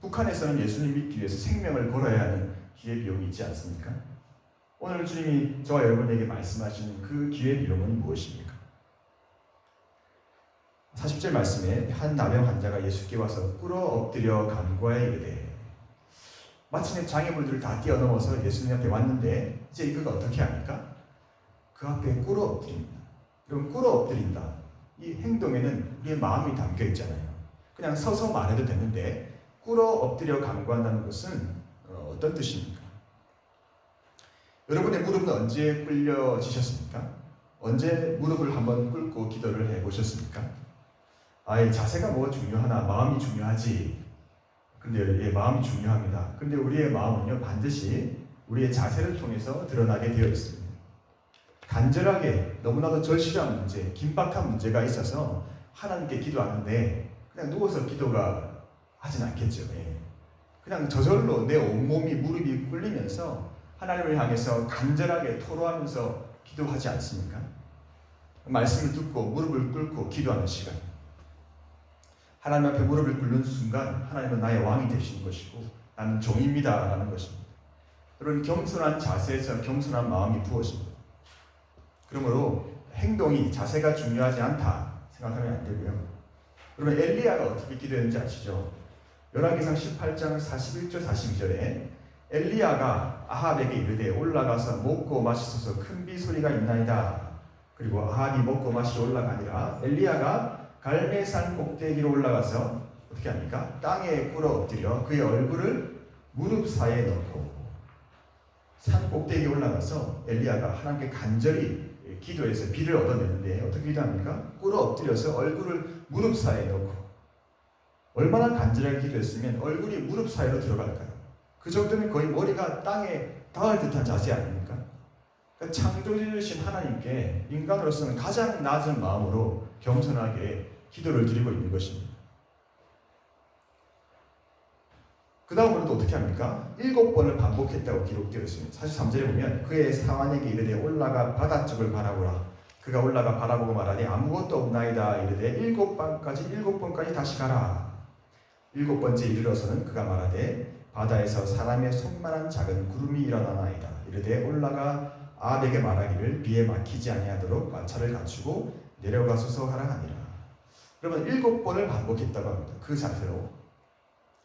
B: 북한에서는 예수님 믿기 위해서 생명을 걸어야 하는 기회 비용이 있지 않습니까? 오늘 주님이 저와 여러분에게 말씀하시는 그 기회 비용은 무엇입니까? 40절 말씀에 한 나병 환자가 예수께 와서 꿇어 엎드려 간구하여 이르되, 마침내 장애물들을 다 뛰어넘어서 예수님 앞에 왔는데 이제 그가 어떻게 합니까? 그 앞에 꿇어 엎드립니다. 그럼 꿇어 엎드린다. 이 행동에는 우리의 마음이 담겨 있잖아요. 그냥 서서 말해도 되는데 꿇어 엎드려 간구한다는 것은 어떤 뜻입니까? 여러분의 무릎은 언제 꿇려지셨습니까? 언제 무릎을 한번 꿇고 기도를 해보셨습니까? 이 자세가 뭐가 중요하나? 마음이 중요하지. 근데 마음이 중요합니다. 근데 우리의 마음은요, 반드시 우리의 자세를 통해서 드러나게 되어 있습니다. 간절하게 너무나도 절실한 문제, 긴박한 문제가 있어서 하나님께 기도하는데 그냥 누워서 기도가 하진 않겠죠. 그냥 저절로 내 온몸이 무릎이 꿇리면서 하나님을 향해서 간절하게 토로하면서 기도하지 않습니까? 말씀을 듣고 무릎을 꿇고 기도하는 시간. 하나님 앞에 무릎을 꿇는 순간 하나님은 나의 왕이 되시는 것이고 나는 종입니다 라는 것입니다. 여러분, 겸손한 자세에서 겸손한 마음이 부어집니다. 그러므로 행동이, 자세가 중요하지 않다 생각하면 안 되고요. 그러면 엘리야가 어떻게 기도했는지 아시죠? 열왕기상 18장 41절 42절에 엘리야가 아합에게 이르되 올라가서 먹고 마시소서 큰 비 소리가 있나이다. 그리고 아합이 먹고 마시러 올라가니라 엘리야가 갈멜산 꼭대기로 올라가서 어떻게 합니까? 땅에 꿇어 엎드려 그의 얼굴을 무릎 사이에 넣고 산 꼭대기에 올라가서 엘리야가 하나님께 간절히 기도해서 비를 얻어내는데 어떻게 기도합니까? 꿇어 엎드려서 얼굴을 무릎 사이에 넣고 얼마나 간절하게 기도했으면 얼굴이 무릎 사이로 들어갈까요? 그 정도면 거의 머리가 땅에 닿을 듯한 자세 아닙니까? 그러니까 창조주신 하나님께 인간으로서는 가장 낮은 마음으로 겸손하게 기도를 드리고 있는 것입니다. 그 다음으로 또 어떻게 합니까? 7번을 반복했다고 기록되어 있습니다. 43절에 보면 그의 사환에게 이르되 올라가 바다 쪽을 바라보라. 그가 올라가 바라보고 말하니 아무것도 없나이다. 이르되 7번까지 다시 가라. 7번째 이르러서는 그가 말하되 바다에서 사람의 손만한 작은 구름이 일어나나이다. 이르되 올라가 아합에게 말하기를 비에 막히지 아니하도록 마차를 갖추고 내려가소서 하라 하니라. 그러면 7번을 반복했다고 합니다. 그 자세로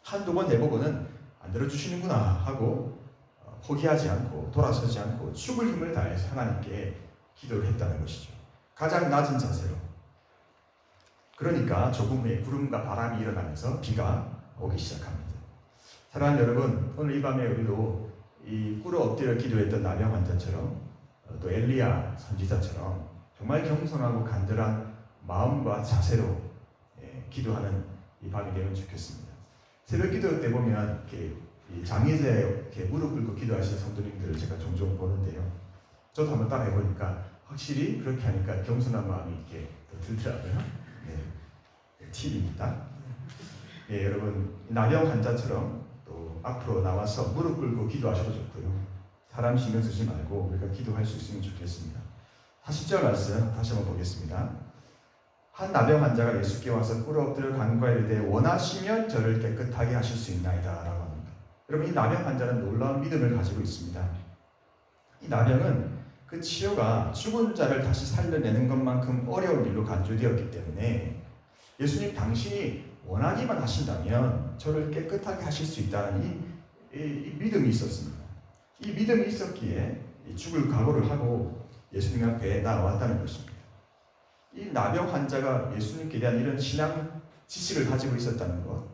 B: 한두 번 내보고는 안 들어주시는구나 하고 포기하지 않고 돌아서지 않고 죽을 힘을 다해서 하나님께 기도를 했다는 것이죠. 가장 낮은 자세로. 그러니까 조금 후에 구름과 바람이 일어나면서 비가 오기 시작합니다. 사랑하는 여러분, 오늘 이 밤에 우리도 이 꿇어 엎드려 기도했던 나병 환자처럼 또 엘리야 선지자처럼 정말 겸손하고 간절한 마음과 자세로 기도하는 이 밤이 되면 좋겠습니다. 새벽 기도 때 보면 이렇게 장의자에 이렇게 무릎 꿇고 기도하시는 성도님들을 제가 종종 보는데요. 저도 한번 따라 해보니까 확실히 그렇게 하니까 겸손한 마음이 이렇게 들더라고요. 팁입니다. 여러분, 나병 환자처럼 또 앞으로 나와서 무릎 꿇고 기도하셔도 좋고요. 사람 신경 쓰지 말고 우리가 기도할 수 있으면 좋겠습니다. 40절 말씀 다시 한번 보겠습니다. 한 나병 환자가 예수께 와서 꿇어 엎드려 간구하이르되 원하시면 저를 깨끗하게 하실 수 있나이다 라고 합니다. 여러분, 이 나병 환자는 놀라운 믿음을 가지고 있습니다. 이 나병은 그 치료가 죽은 자를 다시 살려내는 것만큼 어려운 일로 간주되었기 때문에 예수님, 당신이 원하기만 하신다면 저를 깨끗하게 하실 수 있다는 이 믿음이 있었습니다. 이 믿음이 있었기에 죽을 각오를 하고 예수님 앞에 나아왔다는 것입니다. 이 나병 환자가 예수님께 대한 이런 신앙 지식을 가지고 있었다는 것,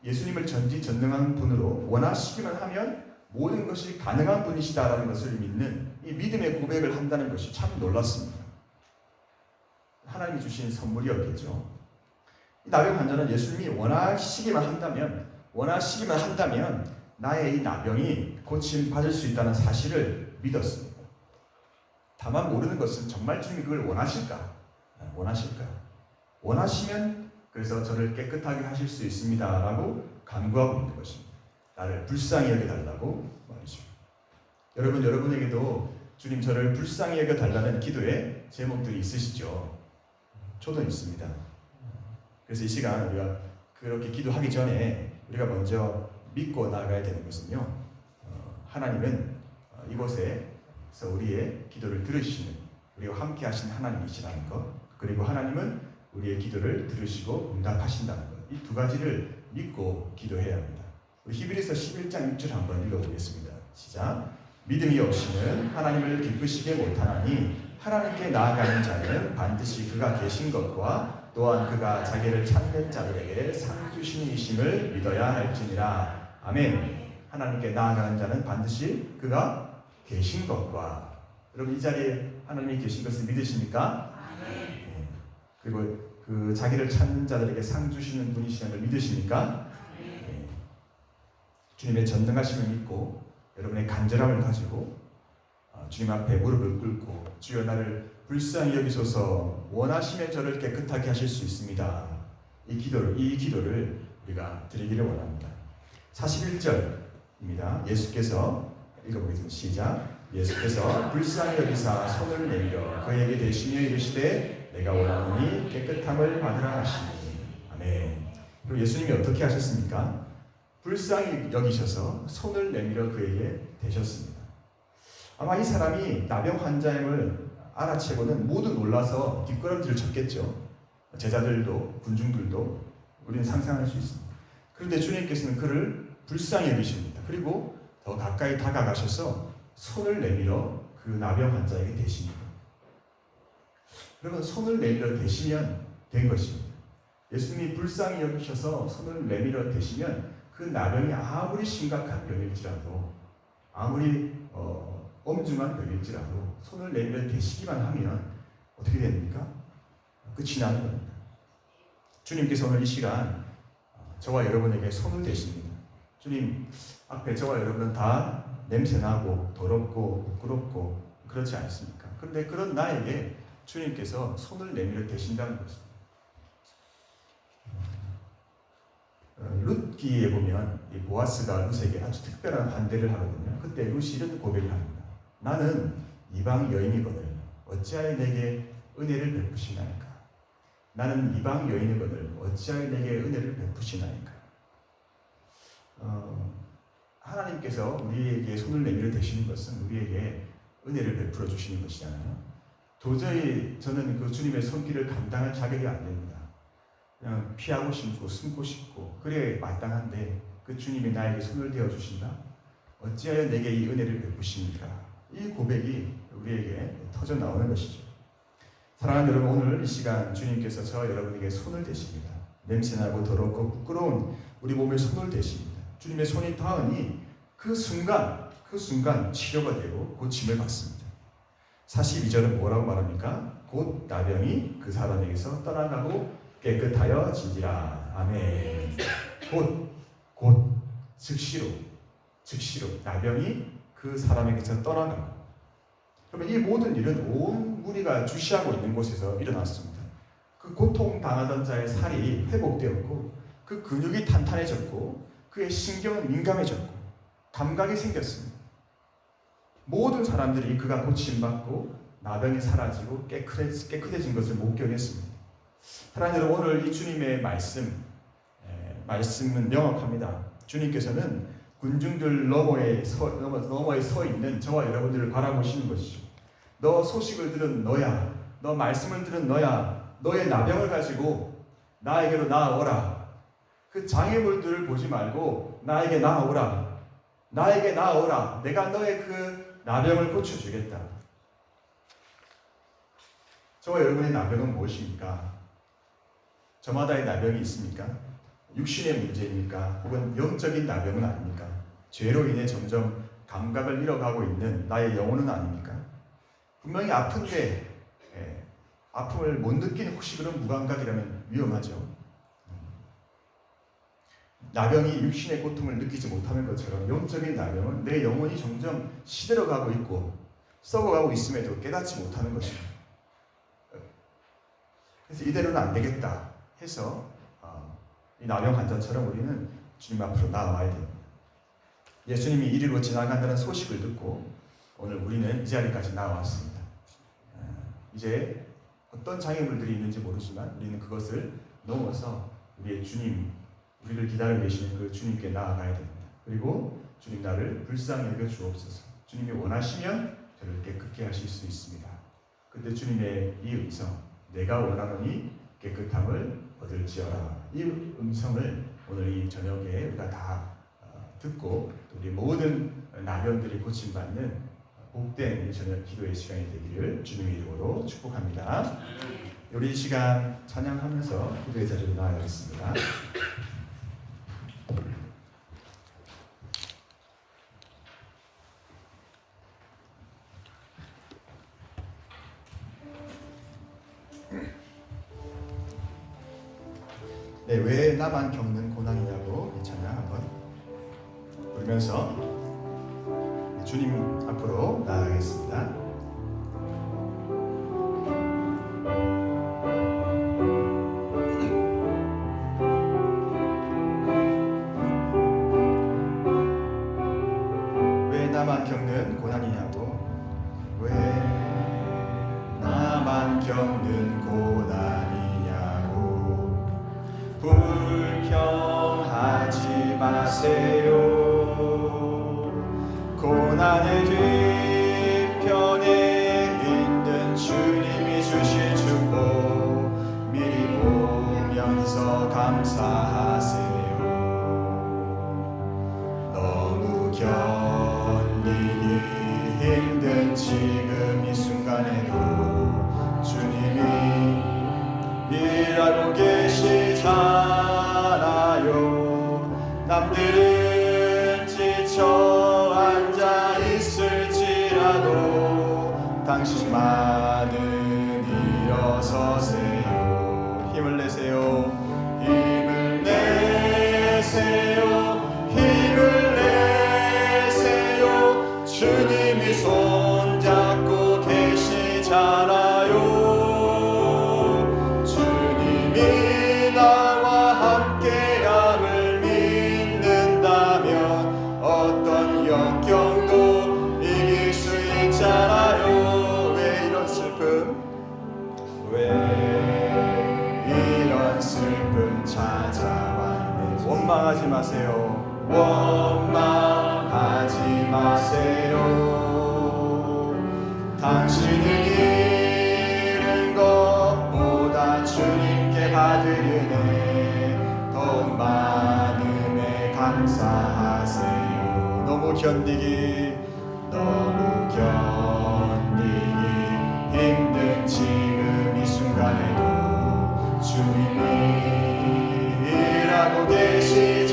B: 예수님을 전지전능한 분으로 원하시기만 하면 모든 것이 가능한 분이시다라는 것을 믿는 이 믿음의 고백을 한다는 것이 참 놀랐습니다. 하나님이 주신 선물이었겠죠. 이 나병 환자는 예수님이 원하시기만 한다면 나의 이 나병이 고침 받을 수 있다는 사실을 믿었습니다. 다만 모르는 것은 정말 주님이 그걸 원하실까? 원하시면 그래서 저를 깨끗하게 하실 수 있습니다 라고 간구하고 있는 것입니다. 나를 불쌍히 여겨달라고 말이죠. 여러분, 여러분에게도 주님 저를 불쌍히 여겨달라는 기도의 제목들이 있으시죠? 저도 있습니다. 그래서 이 시간 우리가 그렇게 기도하기 전에 우리가 먼저 믿고 나아가야 되는 것은요, 하나님은 이곳에서 우리의 기도를 들으시는, 우리와 함께 하시는 하나님이시라는 것, 그리고 하나님은 우리의 기도를 들으시고 응답하신다는 것, 이 두 가지를 믿고 기도해야 합니다. 우리 히브리서 11장 6절 한번 읽어보겠습니다. 시작. 믿음이 없이는 하나님을 기쁘시게 못하나니 하나님께 나아가는 자는 반드시 그가 계신 것과 또한 그가 자기를 찾는 자들에게 상 주시니심을 믿어야 할지니라. 아멘. 하나님께 나아가는 자는 반드시 그가 계신 것과, 여러분 이 자리에 하나님이 계신 것을 믿으십니까? 네. 그리고 그 자기를 찾는 자들에게 상 주시는 분이시는 걸 믿으십니까? 네. 주님의 전능하심을 믿고 여러분의 간절함을 가지고 주님 앞에 무릎을 꿇고 주여 나를 불쌍히 여기소서, 원하시면 저를 깨끗하게 하실 수 있습니다. 이 기도를 우리가 드리기를 원합니다. 41절입니다. 예수께서 읽어보겠습니다. 시작. 예수께서 불쌍히 여기사 손을 내밀어 그에게 대시며 이르시되 내가 원하노니 깨끗함을 받으라 하시니. 아멘. 그리고 예수님이 어떻게 하셨습니까? 불쌍히 여기셔서 손을 내밀어 그에게 대셨습니다. 아마 이 사람이 나병 환자임을 알아채고는 모두 놀라서 뒷걸음질을 쳤겠죠. 제자들도 군중들도 우리는 상상할 수 있습니다. 그런데 주님께서는 그를 불쌍히 여기십니다. 그리고 더 가까이 다가가셔서 손을 내밀어 그 나병 환자에게 대십니다. 여러분, 손을 내밀어 대시면 된 것입니다. 예수님이 불쌍히 여기셔서 손을 내밀어 대시면 그 나병이 아무리 심각한 병일지라도, 아무리 엄중한 병일지라도 손을 내밀어 대시기만 하면 어떻게 됩니까? 끝이 나는 겁니다. 주님께서 오늘 이 시간 저와 여러분에게 손을 대십니다. 주님 앞에 저와 여러분은 다 냄새나고 더럽고 부끄럽고 그렇지 않습니까? 그런데 그런 나에게 주님께서 손을 내밀어 대신다는 것입니다. 룻기에 보면 이 보아스가 룻에게 아주 특별한 환대를 하거든요. 그때 룻이 이런 고백을 합니다. 나는 이방 여인이거늘 어찌하여 내게 은혜를 베푸시나이까? 나는 이방 여인이거늘 어찌하여 내게 은혜를 베푸시나이까? 하나님께서 우리에게 손을 내밀어 대시는 것은 우리에게 은혜를 베풀어 주시는 것이잖아요. 도저히 저는 그 주님의 손길을 감당할 자격이 안 됩니다. 그냥 피하고 싶고 숨고 싶고 그래 마땅한데 그 주님이 나에게 손을 대어 주신다? 어찌하여 내게 이 은혜를 베푸십니까? 이 고백이 우리에게 터져 나오는 것이죠. 사랑하는 여러분, 오늘 이 시간 주님께서 저와 여러분에게 손을 대십니다. 냄새나고 더럽고 부끄러운 우리 몸에 손을 대십니다. 주님의 손이 닿으니 그 순간 치료가 되고 고침을 받습니다. 42절은 뭐라고 말합니까? 곧 나병이 그 사람에게서 떠나가고 깨끗하여 지니라. 아멘. 곧 즉시로 나병이 그 사람에게서 떠나가고. 그러면 이 모든 일은 온 무리가 주시하고 있는 곳에서 일어났습니다. 그 고통당하던 자의 살이 회복되었고 그 근육이 탄탄해졌고 그의 신경은 민감해졌고 감각이 생겼습니다. 모든 사람들이 그가 고침받고 나병이 사라지고 깨끗해진 것을 목격했습니다. 사랑하는 여러분, 오늘 이 주님의 말씀은 명확합니다. 주님께서는 군중들 너머에 서 있는 저와 여러분들을 바라보시는 것이죠. 너 소식을 들은 너야, 너 말씀을 들은 너야, 너의 나병을 가지고 나에게로 나아오라. 그 장애물들을 보지 말고 나에게 나아오라. 내가 너의 그 나병을 고쳐주겠다. 저와 여러분의 나병은 무엇입니까? 저마다의 나병이 있습니까? 육신의 문제입니까? 혹은 영적인 나병은 아닙니까? 죄로 인해 점점 감각을 잃어가고 있는 나의 영혼은 아닙니까? 분명히 아픈데 아픔을 못 느끼는 혹시 그런 무감각이라면 위험하죠. 나병이 육신의 고통을 느끼지 못하는 것처럼 영적인 나병은 내 영혼이 점점 시들어가고 있고 썩어가고 있음에도 깨닫지 못하는 것입니다. 그래서 이대로는 안 되겠다 해서 이 나병 환자처럼 우리는 주님 앞으로 나아와야 됩니다. 예수님이 이리로 지나간다는 소식을 듣고 오늘 우리는 이 자리까지 나왔습니다. 이제 어떤 장애물들이 있는지 모르지만 우리는 그것을 넘어서 우리의 주님, 우리를 기다리고 계시는 그 주님께 나아가야 됩니다. 그리고 주님 나를 불쌍히 여겨 주옵소서. 주님이 원하시면 저를 깨끗게 하실 수 있습니다. 그때 주님의 이 음성, 내가 원하노니 깨끗함을 얻을지어라. 이 음성을 오늘 이 저녁에 우리가 다 듣고 우리 모든 나병들이 고침받는 복된 이 저녁 기도의 시간이 되기를 주님의 이름으로 축복합니다. 우리 이 시간 찬양하면서 기도의 자리로 나아가겠습니다. 네, 왜 나만 겪는 고난이냐고 이 찬양 한번 울면서 주님 앞으로 나아가겠습니다. 왜 나만 겪는 고난이냐고, 왜 나만 겪는 고난이냐고 불평하지 마세요. 고난의 뒤편에 있는 주님이 주실 축복 미리 보면서 감사하세요. 너무 견디기 힘든 지금 이 순간에도 주님이 일하고 계시잖아요. 남들은 지쳐 앉아 있을지라도 당신만은 일어서세요. 힘을 내세요. 힘을 내세요. 힘을 내세요. 주님이 손잡고 계시잖아요. 주님이 나와 함께함을 믿는다면 어떤 역경도 이길 수 있잖아요. 왜 이런 슬픔, 왜 이런 슬픔 찾아왔네. 원망하지 마세요. 원망하지 마세요. 당신은 잃은 것보다 주님께 받을 은혜 더욱 많음에 감사하세요. 너무 견디기 힘든 지금 이 순간에도 주님이 일하고 계시잖아요.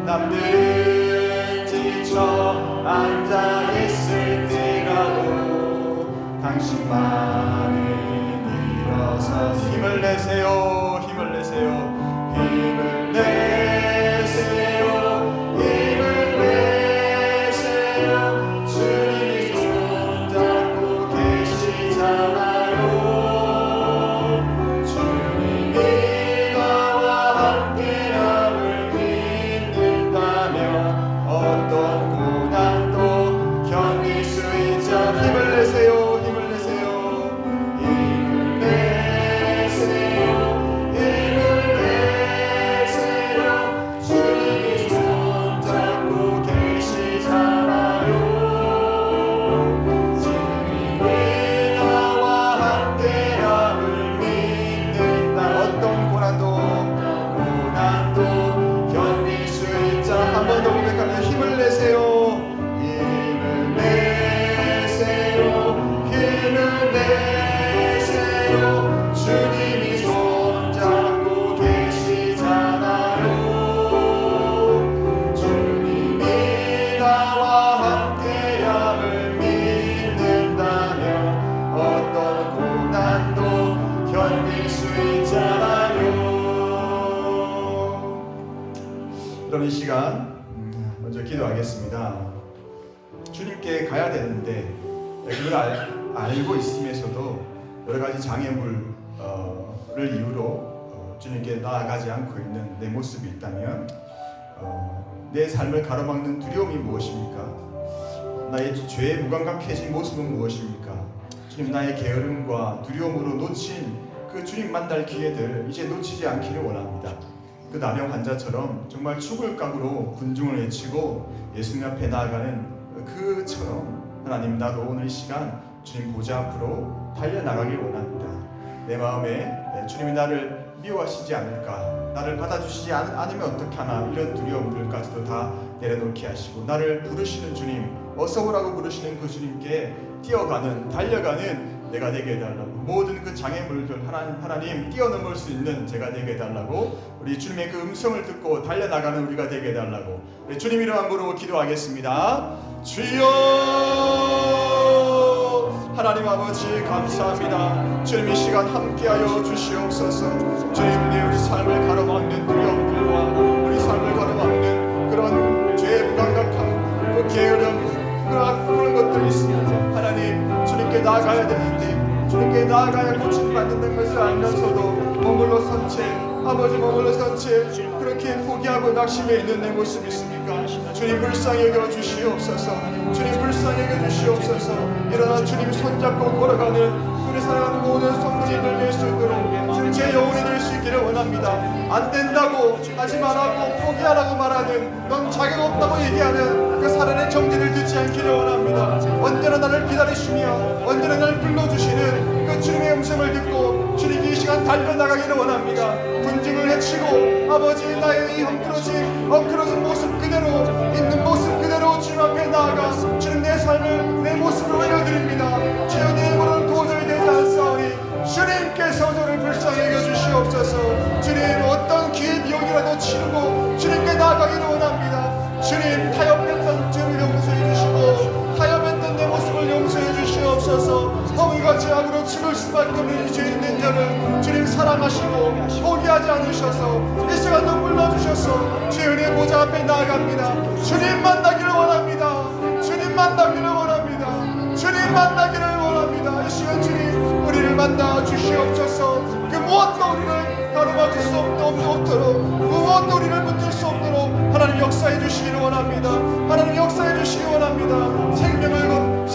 B: 남들은 지쳐 앉아 있을지라도 당신만은 일어서 힘을 내세요. 힘을 내세요. 힘을 내세요. 힘을 내세요. 주님이 손잡고 계시잖아요. 주님이 나와 함께함을 믿는다면 어떤 고난도 견딜 수 있자. 힘을 내세요. 힘을 내세요. 힘을 내세요. 힘을 내세요. 주님이 손잡고 계시잖아요. 주님이 나와 함께함을 믿는다. 어떤 고난도 견딜 수 있자. 한 번 더 고백하면 힘을 내세요. 힘을 내세요. 힘을 내세요. 주님이 손잡고 계시잖아요. 주님이 나와 함께함을 믿는다면 어떤 고난도 견딜 수 있잖아요. 그럼 이 시간 먼저 기도하겠습니다. 주님께 가야 되는데 그걸 알고 있으면서도 여러 가지 장애물을 이유로 주님께 나아가지 않고 있는 내 모습이 있다면 내 삶을 가로막는 두려움이 무엇입니까? 나의 죄에 무감각해진 모습은 무엇입니까? 주님, 나의 게으름과 두려움으로 놓친 그 주님 만날 기회들 이제 놓치지 않기를 원합니다. 그 나병 환자처럼 정말 죽을 각오로 군중을 외치고 예수님 앞에 나아가는 그처럼 하나님, 나도 오늘 이 시간 주님 보좌 앞으로 달려나가길 원합니다. 내 마음에 주님이 나를 미워하시지 않을까, 나를 받아주시지 않으면 어떡하나, 이런 두려움들까지도 다 내려놓게 하시고 나를 부르시는 주님, 어서 오라고 부르시는 그 주님께 뛰어가는, 달려가는 내가 되게 해달라고, 모든 그 장애물들 하나님 뛰어넘을 수 있는 제가 되게 해달라고, 우리 주님의 그 음성을 듣고 달려나가는 우리가 되게 해달라고 우리 주님 이름만 부르고 기도하겠습니다. 주여, 하나님 아버지 감사합니다. 주님 이 시간 함께하여 주시옵소서. 주님, 내 우리 삶을 가로막는 두려움들과 우리 삶을 가로막는 그런 죄의 무감각함, 그 게으름, 그런 것들이 있습니다. 하나님, 주님께 나아가야 되는데 주님께 나아가야 고침받는다는 것을 알면서도 머물러 선 채, 아버지 머물러 선 채 그렇게 포기하고 낙심해 있는 내 모습이 있습니까? 주님 불쌍히 여겨 주시옵소서. 주님 불쌍히 여겨 주시옵소서. 일어나 주님 손잡고 걸어가는 우리 사랑하는 모든 성도님들 될 수 있도록 주님 제 영혼이 될 수 있기를 원합니다. 안 된다고, 하지 말라고, 포기하라고 말하는, 넌 자격 없다고 얘기하는 그 살인의 정죄를 듣지 않기를 원합니다. 언제나 나를 기다리시며 언제나 나를 불러주시는 그 주님의 음성을 듣고 주님 이 시간 달려나가기를 원합니다. 분쟁을 해치고 아버지 나의 이 엉클어진 모습 그대로, 있는 모습 그대로 주님 앞에 나아가 주님 내 삶을, 내 모습을 올려드립니다. 주여, 내 힘으로는 도저히 되지 않사오니 주님께서 저를 불쌍히 여겨주시옵소서. 주님, 어떤 기회 비용이라도 치르고 주님께 나아가기를 원합니다. 주님, 타협했던 죄를 용서해 주시고 타협했던 내 모습을 용서해 주시옵소서. 허물과 죄악으로 치를 수밖에 없는 이 죄 있는 자를 주님 사랑하시고 포기하지 않으셔서 이 시간도 불러주셔서 주의 은혜 보좌 앞에 나아갑니다. 주님 만나기를 원합니다. 주님 만나기를 원합니다. 주님 만나기를 원합니다. 이 시간 주님 우리를 만나 주시옵소서. 그 무엇도 우리를 가로막을 수 없도록, 무엇도 우리를 붙들 수 없도록 하나님 역사해 주시기를 원합니다. 하나님 역사해 주시기 원합니다. 생명을 건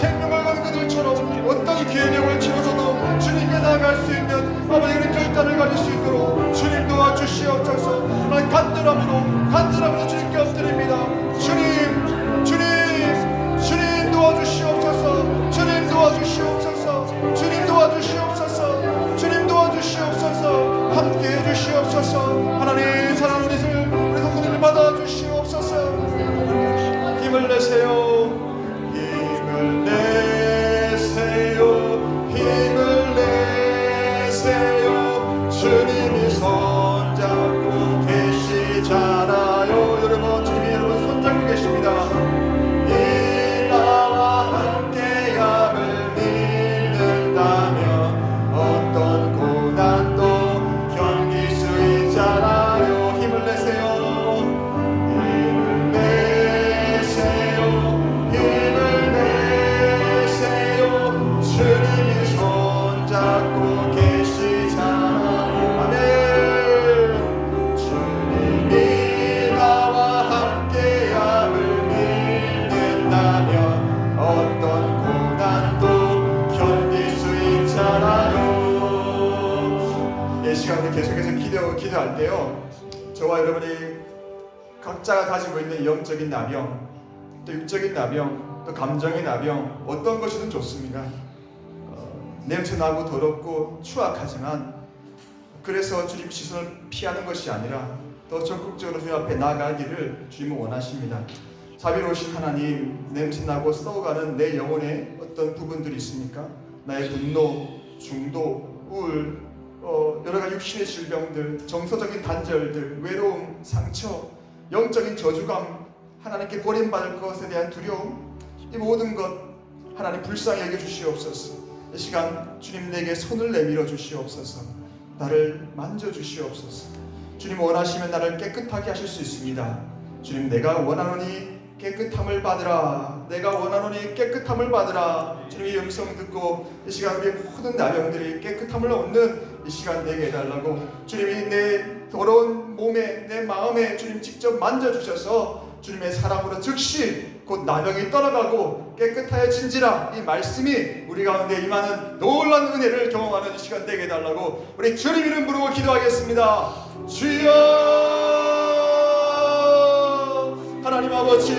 B: 그들처럼 어떤 기회력을 치러서도 주님께 나아갈 수 있는 아버지 우리 결단을 가질 수 있도록 주님 도와주시옵소서. 간절함으로 주님께 엎드립니다. 주님 도와주시옵소서. 주님 도와주시옵소서. 주님 도와주시옵소서. 주님 도와주시옵소서. 함께해 주시옵소서. 하나님 사랑하는 우리 성도님을 받아주시옵소서. 힘을 내세요. 힘을 내세요. 힘을 내세요. 주님이 손잡고 계시잖아요. 여러분, 주님이 여러분 손잡고 계십니다. 이 나와 함께함을 믿는다면 어떤 고난도 견딜 수 있잖아요. 힘을 내세요. 주님이 손잡고 계시잖아요. 아멘. 주님이 나와 함께함을 믿는다면 어떤 고난도 견딜 수 있잖아요. 이 시간에 계속해서 기도할 때요, 저와 여러분이 각자가 가지고 있는 영적인 나병, 또 육적인 나병, 또 감정의 나병, 어떤 것이든 좋습니다. 냄새나고 더럽고 추악하지만 그래서 주님 시선을 피하는 것이 아니라 더 적극적으로 주님 앞에 나아가기를 주님은 원하십니다. 자비로우신 하나님, 냄새나고 썩어가는 내 영혼에 어떤 부분들이 있습니까? 나의 분노, 중독, 우울, 여러 가지 육신의 질병들, 정서적인 단절들, 외로움, 상처, 영적인 저주감, 하나님께 버림받을 것에 대한 두려움, 이 모든 것 하나님 불쌍히 여겨주시옵소서. 이 시간 주님 내게 손을 내밀어 주시옵소서. 나를 만져주시옵소서. 주님 원하시면 나를 깨끗하게 하실 수 있습니다. 주님, 내가 원하노니 깨끗함을 받으라. 내가 원하노니 깨끗함을 받으라. 주님의 음성 듣고 이 시간 우리의 모든 나병들이 깨끗함을 얻는 이 시간 되게 해달라고 주님이 내 더러운 몸에, 내 마음에 주님 직접 만져주셔서 주님의 사랑으로 즉시 곧 나병이 떠나가고 깨끗하여진지라, 이 말씀이 우리 가운데 임하는 놀라운 은혜를 경험하는 이 시간 되게 해달라고 우리 주님 이름 부르고 기도하겠습니다. 주여, 하나님 아버지,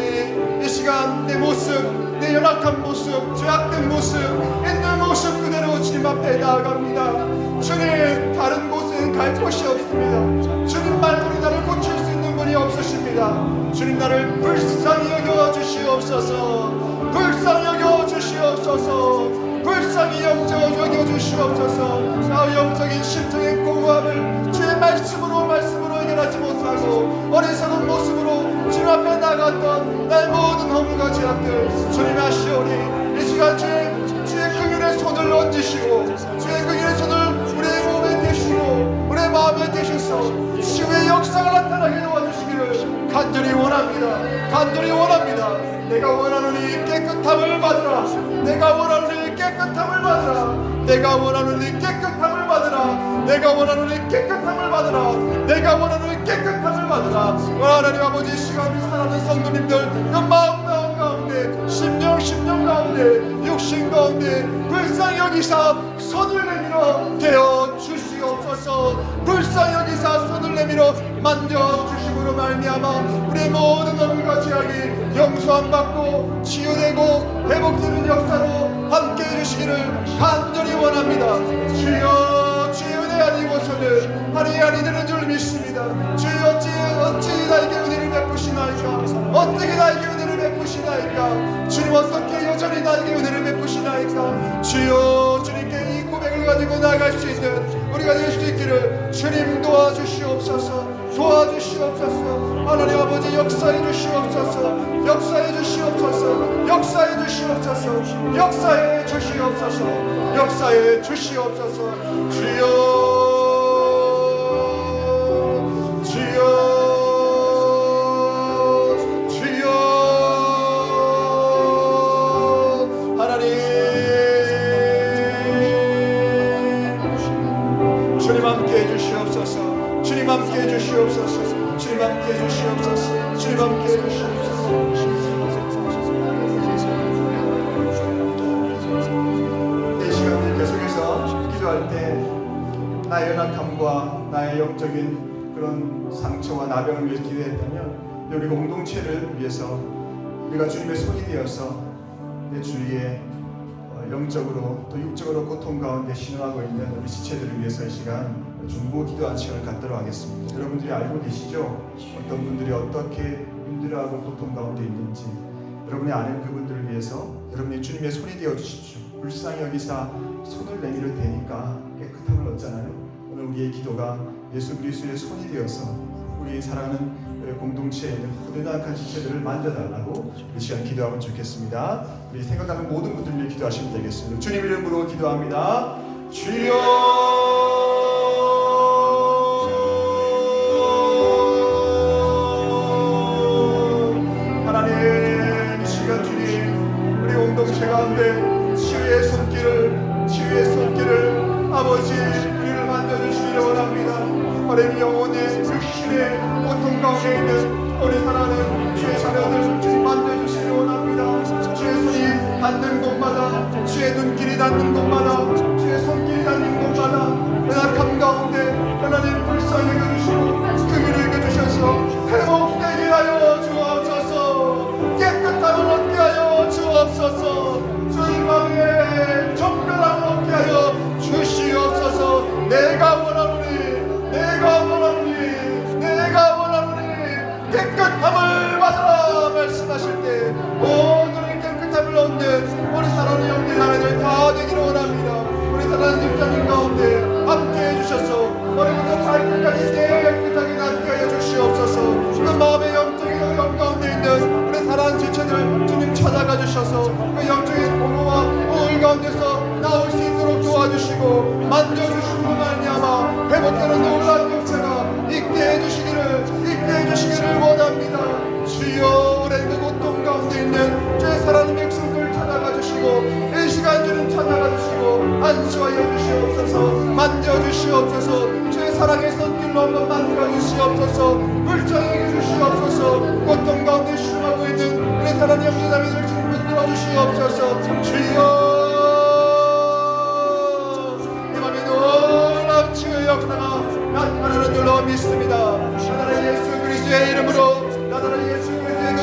B: 이 시간 내 모습, 내 연약한 모습, 죄악된 모습, 있는 모습 그대로 주님 앞에 나아갑니다. 주님, 다른 곳은
C: 주님 갈 곳이 없습니다. 주님 말고는 나를 고칠 수 있는 분이 없으십니다. 주님 나를 불쌍히 여겨 주시옵소서. 불쌍히 여겨 주시옵소서. 불쌍히 여겨 주시옵소서. 나 영적인 심적인 공허함을 주의 말씀으로 해결하지 못하고 어리석은 모습으로 주님 앞에 나갔던 나의 모든 허물과 죄악들 주님 아시오니 이 시간 주의 긍휼의 손을 얹으시고 주의 긍휼의 손을 우리의 몸에 대시고 우리의 마음에 대셔서 치유의 역사가 나타나게 도와주시기를 간절히 원합니다. 간절히 원합니다. 내가 원하는 이 깨끗함을 받으라. 내가 원하는 이 깨끗함을 받으라. 내가 원하는 이 깨끗함을 받으라. 내가 원하는 이 깨끗함을 받으라. 내가 원하는 이 깨끗함을 받으라. 하나님 아버지 시간을 사랑하는 성도님들 그 마음 가운데 심령 가운데 육신 가운데 불쌍히 여기사 손을 내밀어 되어 주시옵소서. 불쌍히 여기사 손을 내밀어 만져 주심으로 말미암아 우리의 모든 허물과 죄악이 용서함 받고 치유되고 회복되는 역사로 함께 해주시기를 간절히 원합니다. 주여 주여 내 아니고서는 아니 되는 줄 믿습니다. 주여 어찌 나에게 은혜를 베푸시나이까. 어떻게 나에게 은혜를 베푸시나이까. 주님 어떻게 여전히 나에게 은혜를 베푸시나이까. 주여 주님께 이 고백을 가지고 나아갈 수 있는 우리가 될 수 있기를 주님 도와주시옵소서. 도와주시옵소서. 하나님 아버지 역사해 주시옵소서. 역사해 주시옵소서. 역사해 주시옵소서. 역사해 주시옵소서. 역사해 주시옵소서. 주여 주님 함께 해주시옵소서. 주님 함께 해주시옵소서. 주님 함께 해주시옵소서. 주님 함께 해주시옵소서. 이 시간을 계속해서 기도할 때 나의 연약함과 나의 영적인 그런 상처와 나병을 위해서 기도했다면 우리 공동체를 위해서 우리가 주님의 손이 되어서 내 주위에 영적으로 또 육적으로 고통 가운데 신음하고 있는 우리 지체들을 위해서 이 시간 중보 기도하는 시간을 갖도록 하겠습니다. 여러분들이 알고 계시죠? 어떤 분들이 어떻게 힘들어하고 고통 가운데 있는지 여러분이 아는 그분들을 위해서 여러분이 주님의 손이 되어 주십시오. 불쌍히 여기사 손을 내밀을 테니까 깨끗함을 얻잖아요. 오늘 우리의 기도가 예수 그리스도의 손이 되어서 우리 사랑하는 공동체에 있는 고단한 지체들을 만져달라고 이 시간 기도하면 좋겠습니다. 우리 생각하는 모든 분들 위해 기도하시면 되겠습니다. 주님 이름으로 기도합니다. 주여 하나님 이 시간 주님 우리 공동체 가운데 치유의 손길을 아버지 우리를 만져주시기를 원합니다. 하나님 영혼의 육신의 고통 가운데 있는 우리 사랑하는 주의 자녀들 만져주시기 원합니다. 주의 손이 닿는 곳마다 주의 눈길이 닿는 곳마다 주의 손길이 닿는 곳마다 연약함 가운데 하나님 불쌍히 여겨주시고 긍휼히 여겨주셔서 회복되게 하여 주옵소서. 깨끗함을 얻게 하여 주옵소서. 주님 마음에 정결함을 얻게 하여 주시옵소서. 내가 원하노니 깨끗함을 받으라 말씀하실 때 모든 깨끗함을 얻는 우리 사랑하는 영계 자매들 다 되기를 원합니다. 우리 사랑하는 집사님 가운데 함께 해주셔서 머리부터 발끝까지 깨끗하게 낫게 하여 주시옵소서. 그 마음의 영적인 어려움 가운데 있는 우리 사랑하는 지체들 주님 찾아가 주셔서 그 영적인 공허와 우울 가운데서 나올 수 있도록 도와주시고 만져주시고 말미암아 회복되는 놀라운 역사가 있게 해주시기를 원합니다. 주여 오랜 그 고통 가운데 있는 주의 사랑하는 백성들 찾아가 주시고 이 시간 주님 찾아가 주시고 안수하여 주시옵소서. 만져주시옵소서. 주의 사랑의 손길로 한번 만들어 주시옵소서. 불쌍히 주시옵소서. 고통 가운데 신음하고 있는 우리 사랑하는 형제자매들 주님 붙들어 주시옵소서. 주여 이 밤에 놀라운 치유의 역사가 나타나는 줄로 믿습니다. 나라의 예수 그리스도의 이름으로 나라의 예수 그리스도의 그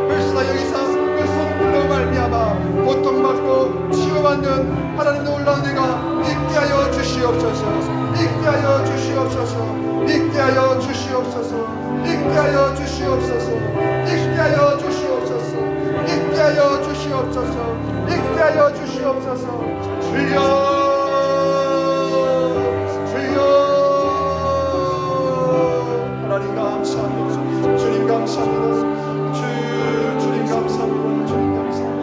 C: 불쌍히 여기사 그 손길로 말미암아 고통받고 치유받는 하나님 놀라운 은혜가 있게 하여 주시옵소서. 주시옵소서. 있게 하여 주시옵소서. 있게 하여 주시옵소서. 있게 하여 주시옵소서. 있게 하여 주시옵소서. 있게 하여 주시옵소서. 있게 하여 주시옵소서. 주여 주여. 하나님 감사합니다. 주님 감사합니다. 주님 감사합니다. 주님 감사합니다.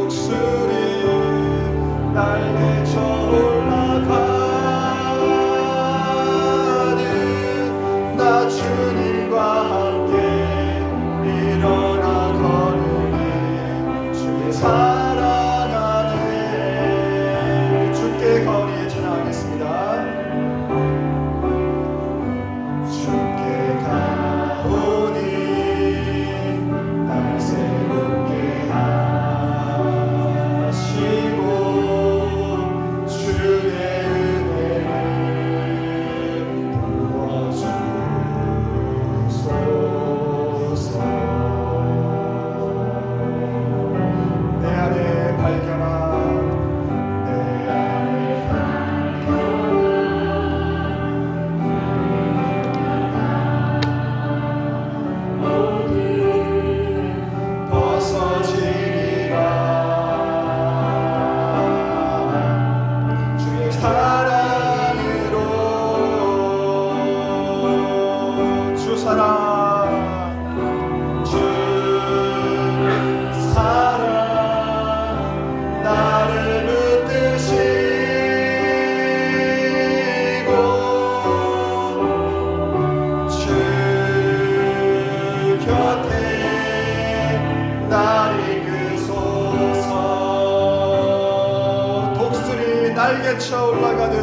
C: 독수리 날개쳐 올라가는 나 주님과 함께 일어나 걸으니 주의 사랑 안에 주께 거리에 전하겠습니다. 주께 가오니 날 새롭게 하시고 주의 은혜를 부어주소서. 내 안에 발견한 내 안에 벗어지리라. 주의 사랑으로 주 사랑 주 사랑 나를 붙드시고 주 곁에 날 이끄소서. 독수리 날개쳐 올라가듯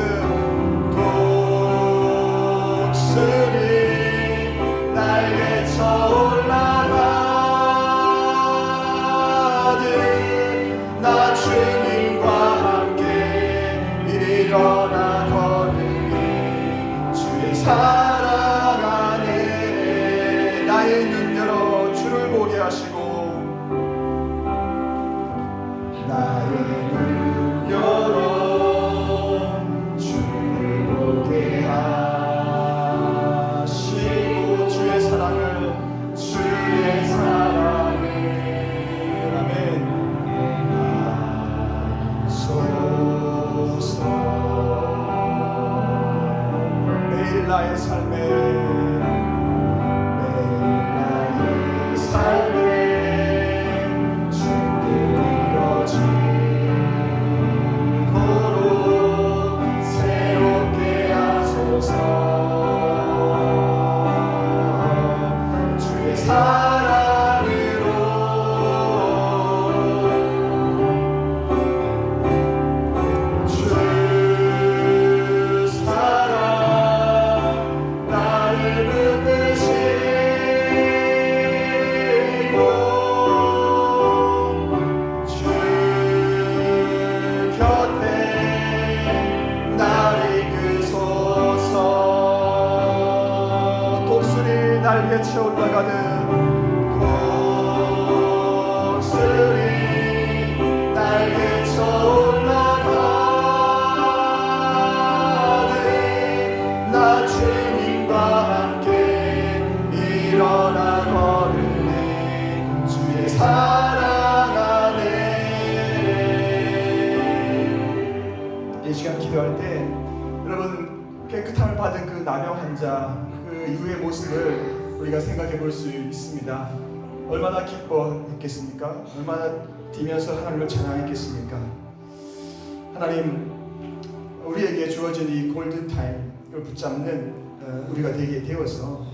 C: 독수리 날개쳐 올라가듯 나 주님과 함께 일어나 걸으니 주의 사랑 안에 나의 눈 열어 주를 보게 하시고 나의 눈 열어 주를 보게 하시고 주의 사랑을 아멘 하소서. 매일 나의 삶에 주께 이뤄지도록 새롭게 하소서. 주의 사랑으로 주 사랑 나를 붙드시고 주 곁에 날 이끄소서. 독수리 날개쳐 올라가는 독수리 날개쳐 올라가는 나 주님과 함께 일어나 걸으니 주의 사랑 안에. 이 시간 기도할 때 여러분 깨끗함을 받은 그 나병 환자 그 이후의 모습을 우리가 생각해 볼 수 있습니다. 얼마나 기뻐했겠습니까? 얼마나 뛰면서 하나님을 찬양했겠습니까? 하나님, 우리에게 주어진 이 골든타임을 붙잡는 우리가 되게 되어서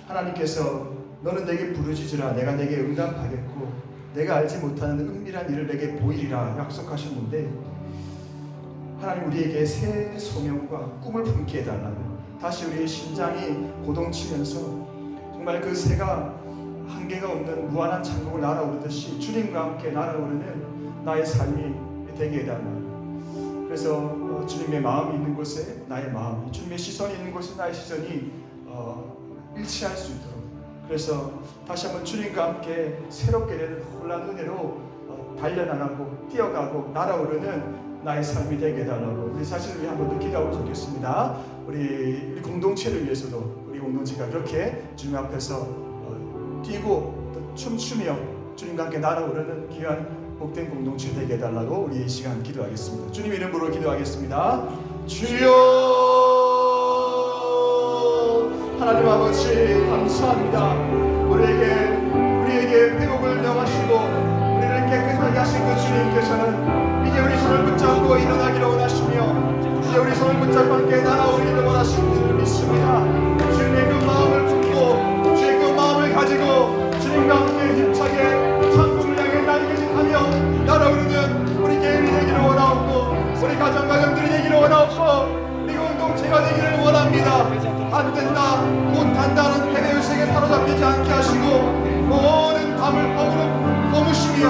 C: 하나님께서 너는 내게 부르짖으라 내가 내게 응답하겠고 내가 알지 못하는 은밀한 일을 내게 보이리라 약속하셨는데, 하나님 우리에게 새 소명과 꿈을 품게 해달라고 다시 우리의 심장이 고동치면서 정말 그 새가 한계가 없는 무한한 천국을 날아오르듯이 주님과 함께 날아오르는 나의 삶이 되게 해달라고. 그래서 주님의 마음이 있는 곳에 나의 마음이, 주님의 시선이 있는 곳에 나의 시선이 일치할 수 있도록 그래서 다시 한번 주님과 함께 새롭게 되는 놀라운 은혜로 달려나가고 뛰어가고 날아오르는 나의 삶이 되게 해달라고 우리 자신을 위해 한번 더 기도하고 좋겠습니다. 우리 공동체를 위해서도 우리 공동체가 그렇게 주님 앞에서 뛰고 또 춤추며 주님과 함께 날아오르는 귀한 복된 공동체 되게 해달라고 우리 이 시간 기도하겠습니다. 주님 이름으로 기도하겠습니다. 주여 하나님 아버지 감사합니다. 우리에게 회복을 명하시고 우리를 깨끗하게 하신 그 주님께서는 이제 우리 손을 붙잡고 일어나기를 원하시며 이제 우리 손을 붙잡고 함께 날아오기를 원하시는 줄 믿습니다. 주님의 그 마음을 품고 주의 그 마음을 가지고 주님과 함께 힘차게 천국을 향해 날개짓하며 날아오르는 우리 개인이 되기를 원하옵고 우리 가정들이 되기를 원하옵고 우리 공동체가 되기를 원합니다. 안 된다 못한다는 패배의식에 사로잡히지 않게 하시고 모든 담을 허무시며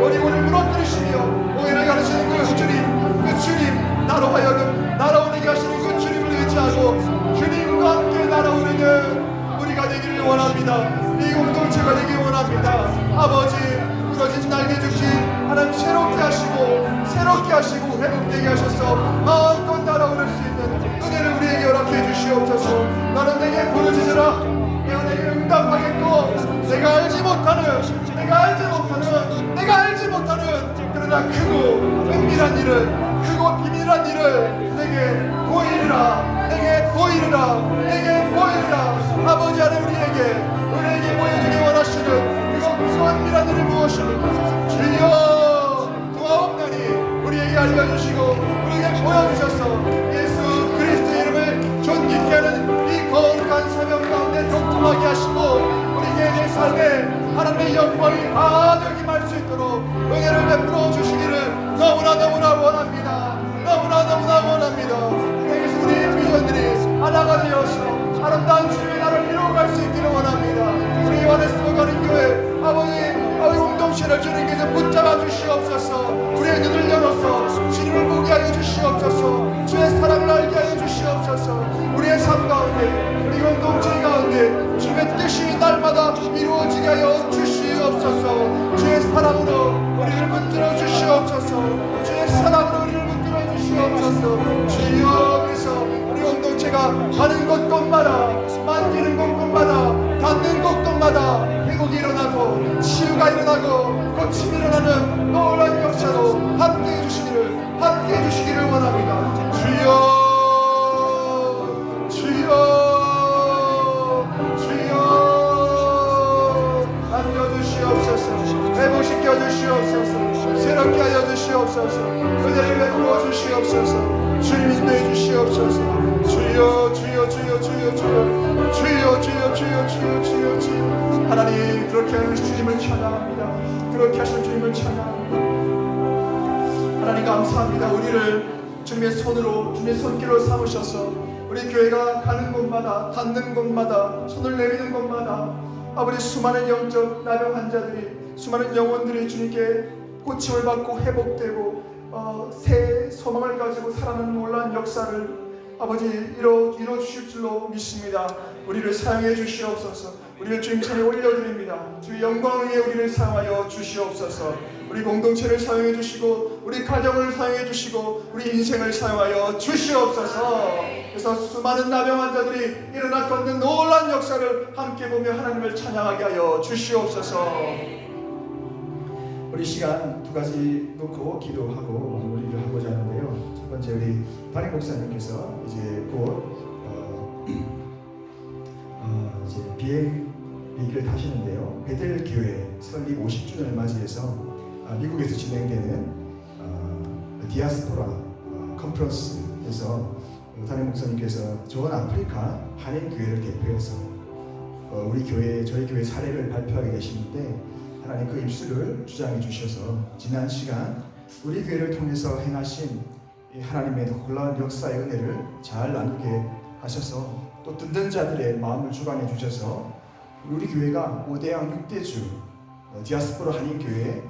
C: 어리고를 무너뜨리시며 오해를 가르치는 그 주님 나로 하여금 날아오르게 하시는 그 주님을 의지하고 주님과 함께 날아오르는 우리가 되기를 원합니다. 이 공동체가 되기를 원합니다. 아버지 부러진 날개죽지 하나님 새롭게 하시고 회복되게 하셔서 마음껏 날아오를 수 있는 은혜를 우리에게 허락해 주시옵소서. 너는 내게 부르짖으라 내가 내게 응답하겠고 내가 알지 못하는 그러나 크고 은밀한 일을 크고 비밀한 일을 내게 보이리라 아버지 하나님 우리에게 보여주기 원하시는 그거 무서운 은밀한 일이 무엇입니까? 주여 도와옵나니 우리에게 알려주시고 우리에게 보여주셔서 예수 그리스도의 이름을 존귀케 하는 이 거룩한 사명 가운데 동통하게 하시고 우리 개인의 삶에 하나님의 영광이 가득 임할 수 있도록 은혜를 베풀어 주시기를 너무나 원합니다. 여기서 우리 비전들이 하나가 되어서 아름다운 주님의 나라를 이루어갈 수 있기를 원합니다. 우리 요한에서 가는 교회 아버지 공동체를 주님께서 붙잡아 주시옵소서. 우리의 눈을 열어서 주님을 보게 하여 주시옵소서. 주의 사랑을 알게 하여 주시옵소서. 우리의 삶 가운데 우리 공동체 가운데 주의 뜻이 날마다 이루어지게 하여 주시옵소서. 주의 사랑으로 우리를 붙들어 주시옵소서. 주의 사랑으로 우리를 붙들어 주시옵소서. 주여 그래서 우리 공동체가 가는 곳곳마다 만지는 곳곳마다 닿는 곳곳마다 회복이 일어나고 치유가 일어나고 고침이 일어나는 놀라운 역사로 함께해 주시기를 원합니다. 주여 안겨주시옵소서. 회복시켜 주시옵소서. 새롭게 하여 주시옵소서. 은혜를 베풀어 주시옵소서. 주님 인도해 주시옵소서. 주여 하나님 그렇게 하는 주님을 찬양합니다. 그렇게 하신 주님을 찬양합니다. 하나님 감사합니다. 우리를 주님의 손길로 삼으셔서 우리 교회가 가는 곳마다 닿는 곳마다 손을 내미는 곳마다 아버지 수많은 영적 나병 환자들이 수많은 영혼들이 주님께 고침을 받고 회복되고 새 소망을 가지고 살아가는 놀라운 역사를 아버지 이루어 주실 줄로 믿습니다. 우리를 사용해 주시옵소서. 우리를 주님 전에 올려드립니다. 주의 영광을 위해 우리를 사용하여 주시옵소서. 우리 공동체를 사용해 주시고 우리 가정을 사용해 주시고 우리 인생을 사용하여 주시옵소서. 그래서 수많은 나병 환자들이 일어나 걷는 놀라운 역사를 함께 보며 하나님을 찬양하게 하여 주시옵소서. 우리 시간 두 가지 놓고 기도하고 마무리를 하고자 하는데요. 첫 번째 우리 담임 목사님께서 이제 곧 이제 비행기를 타시는데요. 베델 교회 설립 50주년을 맞이해서 미국에서 진행되는 디아스포라 컨퍼런스에서 담임 목사님께서 좋은 아프리카 한인 교회를 대표해서 우리 교회 저희 교회 사례를 발표하게 되시는데 하나님 그 입술을 주장해 주셔서 지난 시간 우리 교회를 통해서 행하신 하나님의 놀라운 역사의 은혜를 잘 나누게 하셔서 또 듣는 자들의 마음을 주관해 주셔서 우리 교회가 5대양 6대주 디아스포라 한인교회의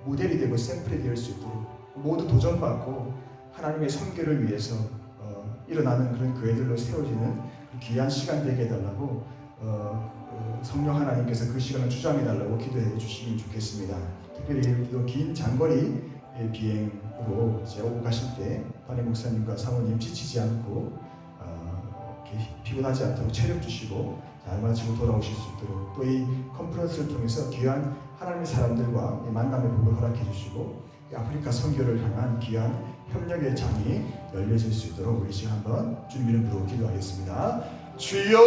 C: 모델이 되고 샘플이 될 수 있도록 모두 도전받고 하나님의 선교를 위해서 일어나는 그런 교회들로 세워지는 귀한 시간 되게 해달라고
B: 성령 하나님께서 그 시간을 주장해 달라고 기도해 주시면 좋겠습니다. 특별히 또 긴 장거리 비행으로 오고 가실 때 담임 목사님과 사모님 지치지 않고 피곤하지 않도록 체력 주시고 잘 마치고 돌아오실 수 있도록, 또 이 컨퍼런스를 통해서 귀한 하나님의 사람들과 만남의 복을 허락해 주시고 아프리카 선교를 향한 귀한 협력의 장이 열려질 수 있도록 우리 시간 한번 주님 이름으로 기도하겠습니다.
C: 주여,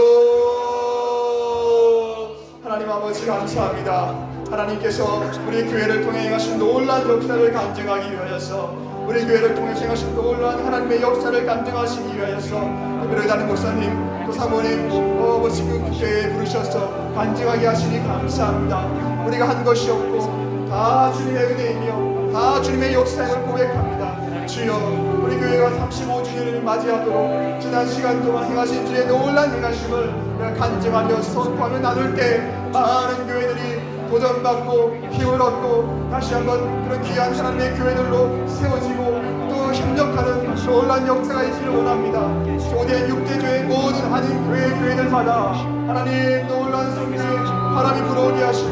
C: 하나님 아버지 감사합니다. 하나님께서 우리 교회를 통해 행하신 놀라운 역사를 간증하기 위하여서, 우리 교회를 통해 행하신 놀라운 하나님의 역사를 간증하시기 위하여서 특별히 다른 목사님 또 사모님 지금 교회에 부르셔서 간증하게 하시니 감사합니다. 우리가 한 것이 없고 다 주님의 은혜이며 다 주님의 역사임을 고백합니다. 주여, 우리 교회가 35주년을 맞이하도록 지난 시간 동안 행하신 주의 놀라운 행하심을 간증하며 선포하며 나눌 때 많은 교회들이 도전받고 힘을 얻고 다시 한번 그런 귀한 하나님의 교회들로 세워지고 또 협력하는 놀라운 역사가 있기를 원합니다. 조대 6대교회 모든 한인 교회들마다 하나님 놀라운 성령의 바람이 불어오게 하시고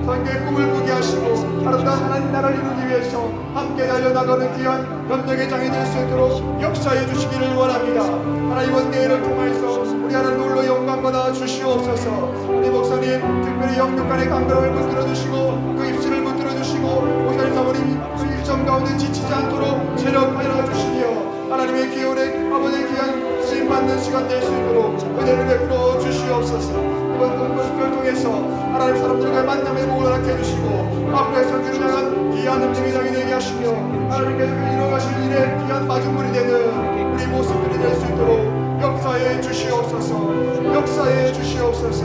C: 선교의 꿈을 꾸게 하시고 아름다운 하나님 나라를 이루기 위해서 함께 달려나가는 귀한 협력의 장이 될 수 있도록 역사해 주시기를 원합니다. 하나님 원대회를 통해서 우리 하나님 놀러 영광 받아 주시옵소서. 우리 목사님 특별히 영육간의 간격을 붙들어 주시고 그 입술을 붙들어 주시고 목사님 사모님 그 일정 가운데 지치지 않도록 체력하여 주시며 하나님의 기운에 아버지의 귀한 쓰임받는 시간 될 수 있도록 은혜를 베풀어 주시옵소서. 이번 공부식을 통해서 하나님 사람들과 만남의 복을 허락해 주시고 앞으로의 주를 향한 귀한 음식의 장이 되게 하시며 하나님께서 이루어가실 일에 귀한 마중물이 되는 우리 모습들이 될 수 있도록 역사해 주시옵소서. 역사해 주시옵소서.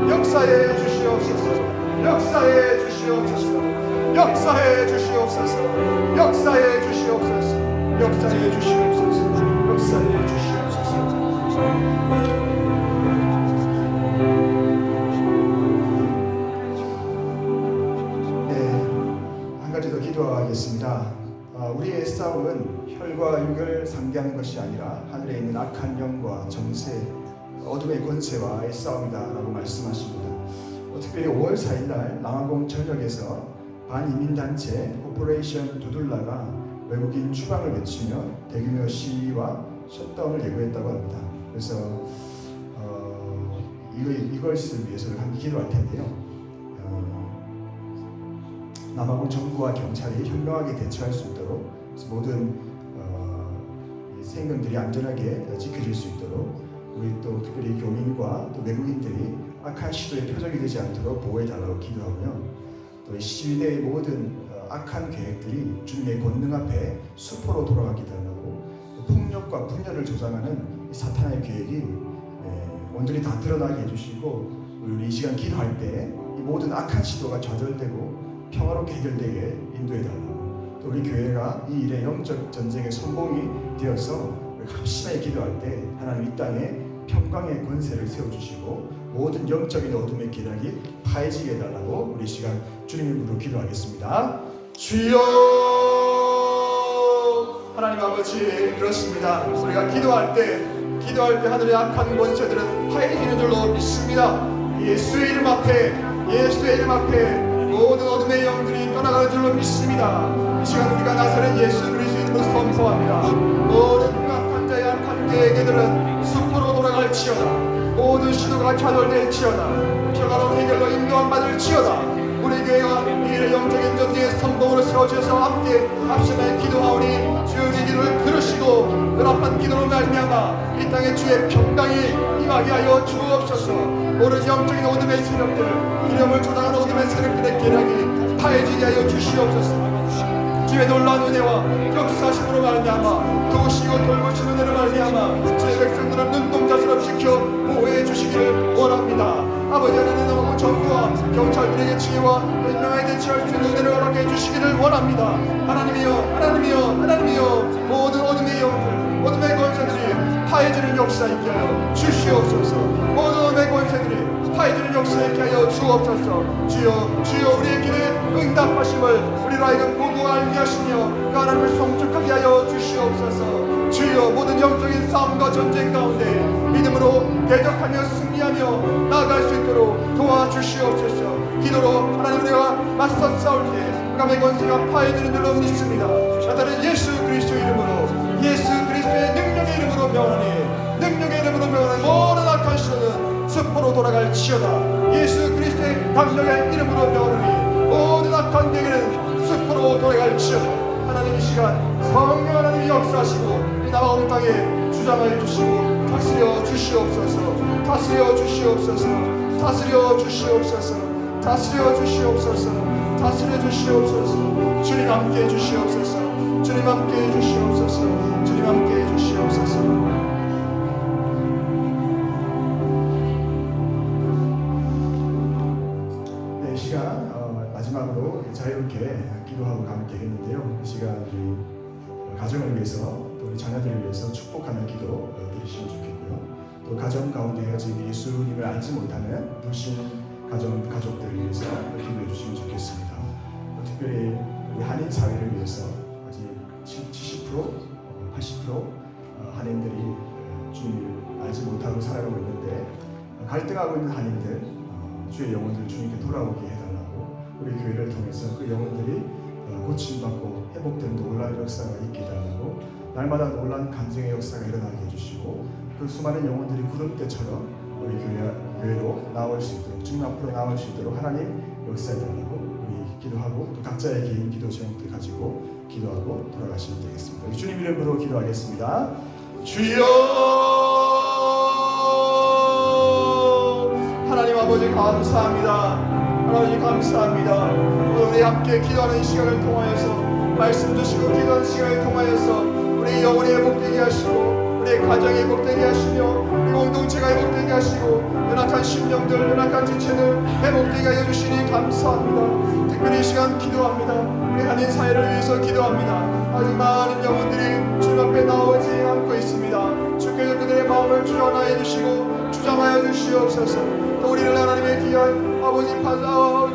C: 역사해 주시옵소서. 역사해 주시옵소서. 역사해 주시옵소서. 역사해 주시옵소서. 역사해 주시옵소서. 역사해 주시옵소서.
B: 한 가지 더 기도하겠습니다. 우리의 싸움은 혈과 육을 상대하는 것이 아니라 하늘에 있는 악한 영과 정세, 어둠의 권세와의 싸움이다라고 말씀하십니다. 특별히 5월 4일날 남아공 전역에서 반이민단체 오퍼레이션 두둘라가 외국인 추방을 외치며 대규모 시위와 셧다운을 예고했다고 합니다. 그래서 이것을 위해서 함께 기도할 텐데요. 남아공 정부와 경찰이 현명하게 대처할 수 있도록 모든 생명들이 안전하게 지켜질 수 있도록 우리 또 특별히 교민과 또 외국인들이 악한 시도의 표적이 되지 않도록 보호해달라고 기도하고요. 또 시위대의 모든 악한 계획들이 주님의 권능 앞에 수포로 돌아가게 달라고, 폭력과 분열을 조장하는 사탄의 계획이 온전히 다 드러나게 해주시고, 우리 이 시간 기도할 때 이 모든 악한 시도가 좌절되고 평화롭게 해결되게 인도해달라고, 또 우리 교회가 이 일의 영적 전쟁의 선봉이 되어서 합심하게 기도할 때 하나님 이 땅에 평강의 권세를 세워주시고 모든 영적인 어둠의 기락이 파해지게 해달라고 우리 시간 주님 이름으로 기도하겠습니다.
C: 주여, 하나님 아버지, 그렇습니다. 우리가 기도할 때 하늘의 악한 권세들은 파해지는 줄로 믿습니다. 예수의 이름 앞에 모든 어둠의 영들이 떠나가는 줄로 믿습니다. 이 시간 우리가 나사렛 예수 그리스도의 이름으로 선포합니다. 모든 악한 자의 악한 계획들은 수포로 돌아갈지어다. 모든 시도가 좌절될지어다. 평화로운 해결로 인도함 받을지어다. 우리 교회가 이 일의 영적인 전쟁의 선봉으로 세워져서 함께 합심하여 기도하오니 주의 기도를 들으시고 연합한 기도로 말미암아 이 땅에 주의 평강이 임하게 하여 주옵소서. 모든 영적인 어둠의 세력들, 기념을 조장하는 어둠의 세력들의 계략이 파해지게 하여 주시옵소서. 주의 놀라운 은혜와 역사심으로 말미암아 도우시고 돌보시는 은혜로 말미암아 주의 백성들을 눈동자처럼 지켜 보호해 주시기를 원합니다. 아버지 하나님, 남아공 정부와 경찰들에게 지혜와 현명하게 대처할 수 있는 은혜를 허락해 주시기를 원합니다. 하나님이여 모든 어둠의 영들, 어둠의 권세들이 파해지는 역사 있게 하여 주시옵소서. 모든 어둠의 권세들이 파해지는 역사 있게 하여 주옵소서. 주여 우리의 길에 응답하심을 우리로 하여금 보고 알게 하시며 그 하나님을 성축하게 하여 주시옵소서. 주여 모든 영적인 싸움과 전쟁 가운데 믿음으로 대적하며 승리하며 나아갈 수 있도록 도와주시옵소서. 기도로 하나님 우리가 맞서 싸울 때 감의 권세가 파해되는 줄로 믿습니다. 나타는 예수 그리스도 이름으로, 예수 그리스도의 능력의 이름으로 명하니, 능력의 이름으로 명하니 모든 악한 시도는 숲으로 돌아갈지어다. 예수 그리스도의 강력의 이름으로 명하니 모든 악한 계획은 숲으로 돌아갈지어다. 하나님 이 시간 성령 하나님이 역사하시고 이 나와 온 땅에 주장하여 주시고 다스려 주시옵소서. 다스려 주시옵소서. 다스려 주시옵소서. 다스려 주시옵소서. 다스려 주시옵소서. 주님 함께해 주시옵소서. 주님 함께해 주시옵소서. 주님 함께해 주시옵소서.
B: 네, 이 시간 마지막으로 자유롭게 기도하고 가면 되겠는데요. 이 시간 우리 가정을 위해서 또 우리 자녀들을 위해서 축복하는 기도 드리시면 좋겠고요. 또 가정 가운데 지금 예수님을 알지 못하는 불신 가족들을 위해서 기도해 주시면 좋겠습니다. 특별히 우리 한인 사회를 위해서 아직 70%, 80% 한인들이 주님을 알지 못하고 살아가고 있는데 갈등하고 있는 한인들 주의 영혼들 주님께 돌아오게 해달라고 우리 교회를 통해서 그 영혼들이 고침받고 회복되는 놀라운 역사가 있게 해달라고 날마다 놀라운 간증의 역사가 일어나게 해주시고 그 수많은 영혼들이 구름대처럼 우리 교회로 나올 수 있도록 주님 앞으로 나올 수 있도록 하나님 역사해달라고 우리 기도하고 또 각자의 개인 기도 제목들 가지고 기도하고 돌아가시면 되겠습니다. 우리 주님 이름으로 기도하겠습니다.
C: 주여, 하나님 아버지 감사합니다. 하나님 감사합니다. 오늘 우리 함께 기도하는 이 시간을 통하여서 말씀 주시고 기도하는 시간을 통하여서 우리 영혼이 회복되게 하시고 우리 가정이 회복되게 하시며 우리 공동체가 회복되게 하시고 연약한 심령들, 연약한 지체들 회복되게 하여 주시니 감사합니다. 특별히 이 시간 기도합니다. 우리 한인 사회를 위해서 기도합니다. 아직 많은 영혼들이 주님 앞에 나오지 않고 있습니다. 주께서 그들의 마음을 주장하여 주시고 주장하여 주시옵소서. 또 우리를 하나님의 귀한 아버지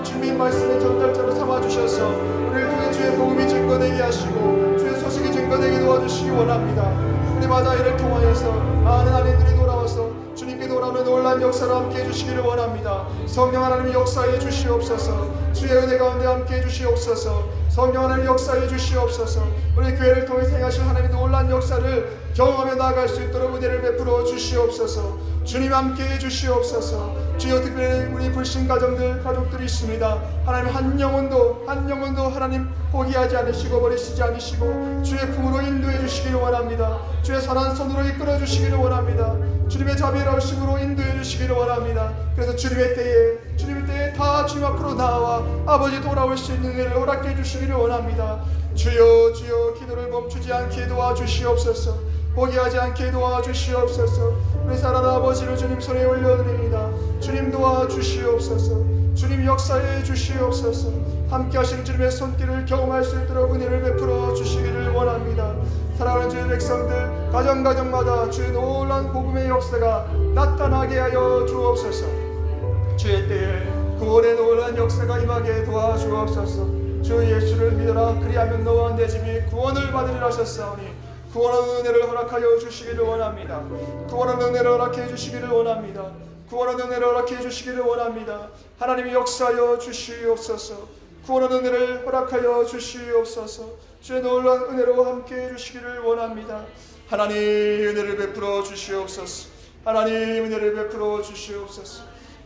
C: 주님 말씀의 전달자로 삼아주셔서 우리를 통해 주의 복음이 증거되게 하시고 주의 소식이 증거되게 도와주시기 원합니다. 우리 마다이를 통하여서 많은 한인들이 돌아와서 주님께 돌아오는 놀라운 역사를 함께 해주시기를 원합니다. 성령 하나님 역사해 주시옵소서. 주의 은혜 가운데 함께 해주시옵소서. 성령 하나님 역사해 주시옵소서. 우리 교회를 통해 행하실 하나님의 놀라운 역사를 경험하며 나아갈 수 있도록 은혜를 베풀어 주시옵소서. 주님 함께 해주시옵소서. 주여 특별히 우리 불신 가족들이 있습니다. 하나님 한 영혼도 하나님 포기하지 않으시고 버리시지 않으시고 주의 품으로 인도해 주시기를 원합니다. 주의 선한 손으로 이끌어 주시기를 원합니다. 주님의 자비로우심으로 인도해 주시기를 원합니다. 그래서 주님의 때에 다 주님 앞으로 나와 아버지 돌아올 수 있는 은혜를 허락해 주시기를 원합니다. 주여 기도를 멈추지 않게 도와주시옵소서. 포기하지 않게 도와주시옵소서. 우리 사랑하는 아버지를 주님 손에 올려드립니다. 주님 도와주시옵소서. 주님 역사해 주시옵소서. 함께 하시는 주님의 손길을 경험할 수 있도록 은혜를 베풀어 주시기를 원합니다. 사랑하는 주의 백성들 가정마다 주의 놀라운 복음의 역사가 나타나게 하여 주옵소서. 주의 때에 구원의 놀라운 역사가 임하게 도와주옵소서. 주 예수를 믿어라 그리하면 너와 내 집이 구원을 받으리라 하셨사오니 구원하는 은혜를 허락하여 주시기를 원합니다. 구원하는 은혜를 허락해 주시기를 원합니다. 구원하는 은혜를 허락해 주시기를 원합니다. 하나님이 역사하여 주시옵소서. 구원하는 은혜를 허락하여 주시옵소서. 주의 놀라운 은혜로 함께해 주시기를 원합니다. 하나님 은혜를 베풀어 주시옵소서. 하나님 은혜를 베풀어 주시옵소서.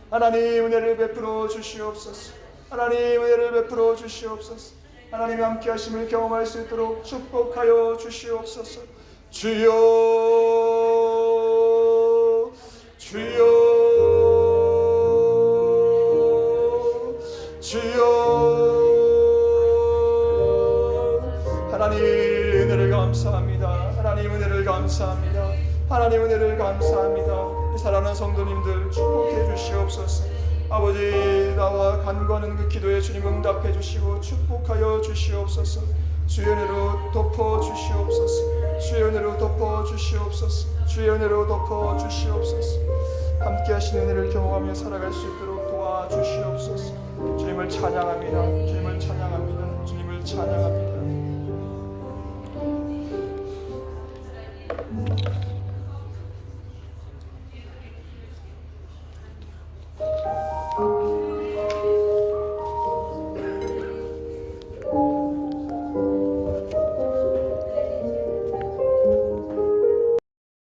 C: 하나님 은혜를 베풀어 주시옵소서. 하나님 은혜를 베풀어 주시옵소서. 하나님의 함께하심을 경험할 수 있도록 축복하여 주시옵소서. 주여 하나님 은혜를 감사합니다. 하나님 은혜를 감사합니다. 하나님 은혜를 감사합니다. 사랑하는 성도님들 축복해 주시옵소서. 아버지 나와 간구하는 그 기도에 주님 응답해 주시고 축복하여 주시옵소서. 주의 은혜로 덮어 주시옵소서. 주의 은혜로 덮어 주시옵소서. 주의 은혜로 덮어 주시옵소서. 함께 하시는 은혜를 경험하며 살아갈 수 있도록 도와주시옵소서. 주님을 찬양합니다. 주님을 찬양합니다. 주님을 찬양합니다.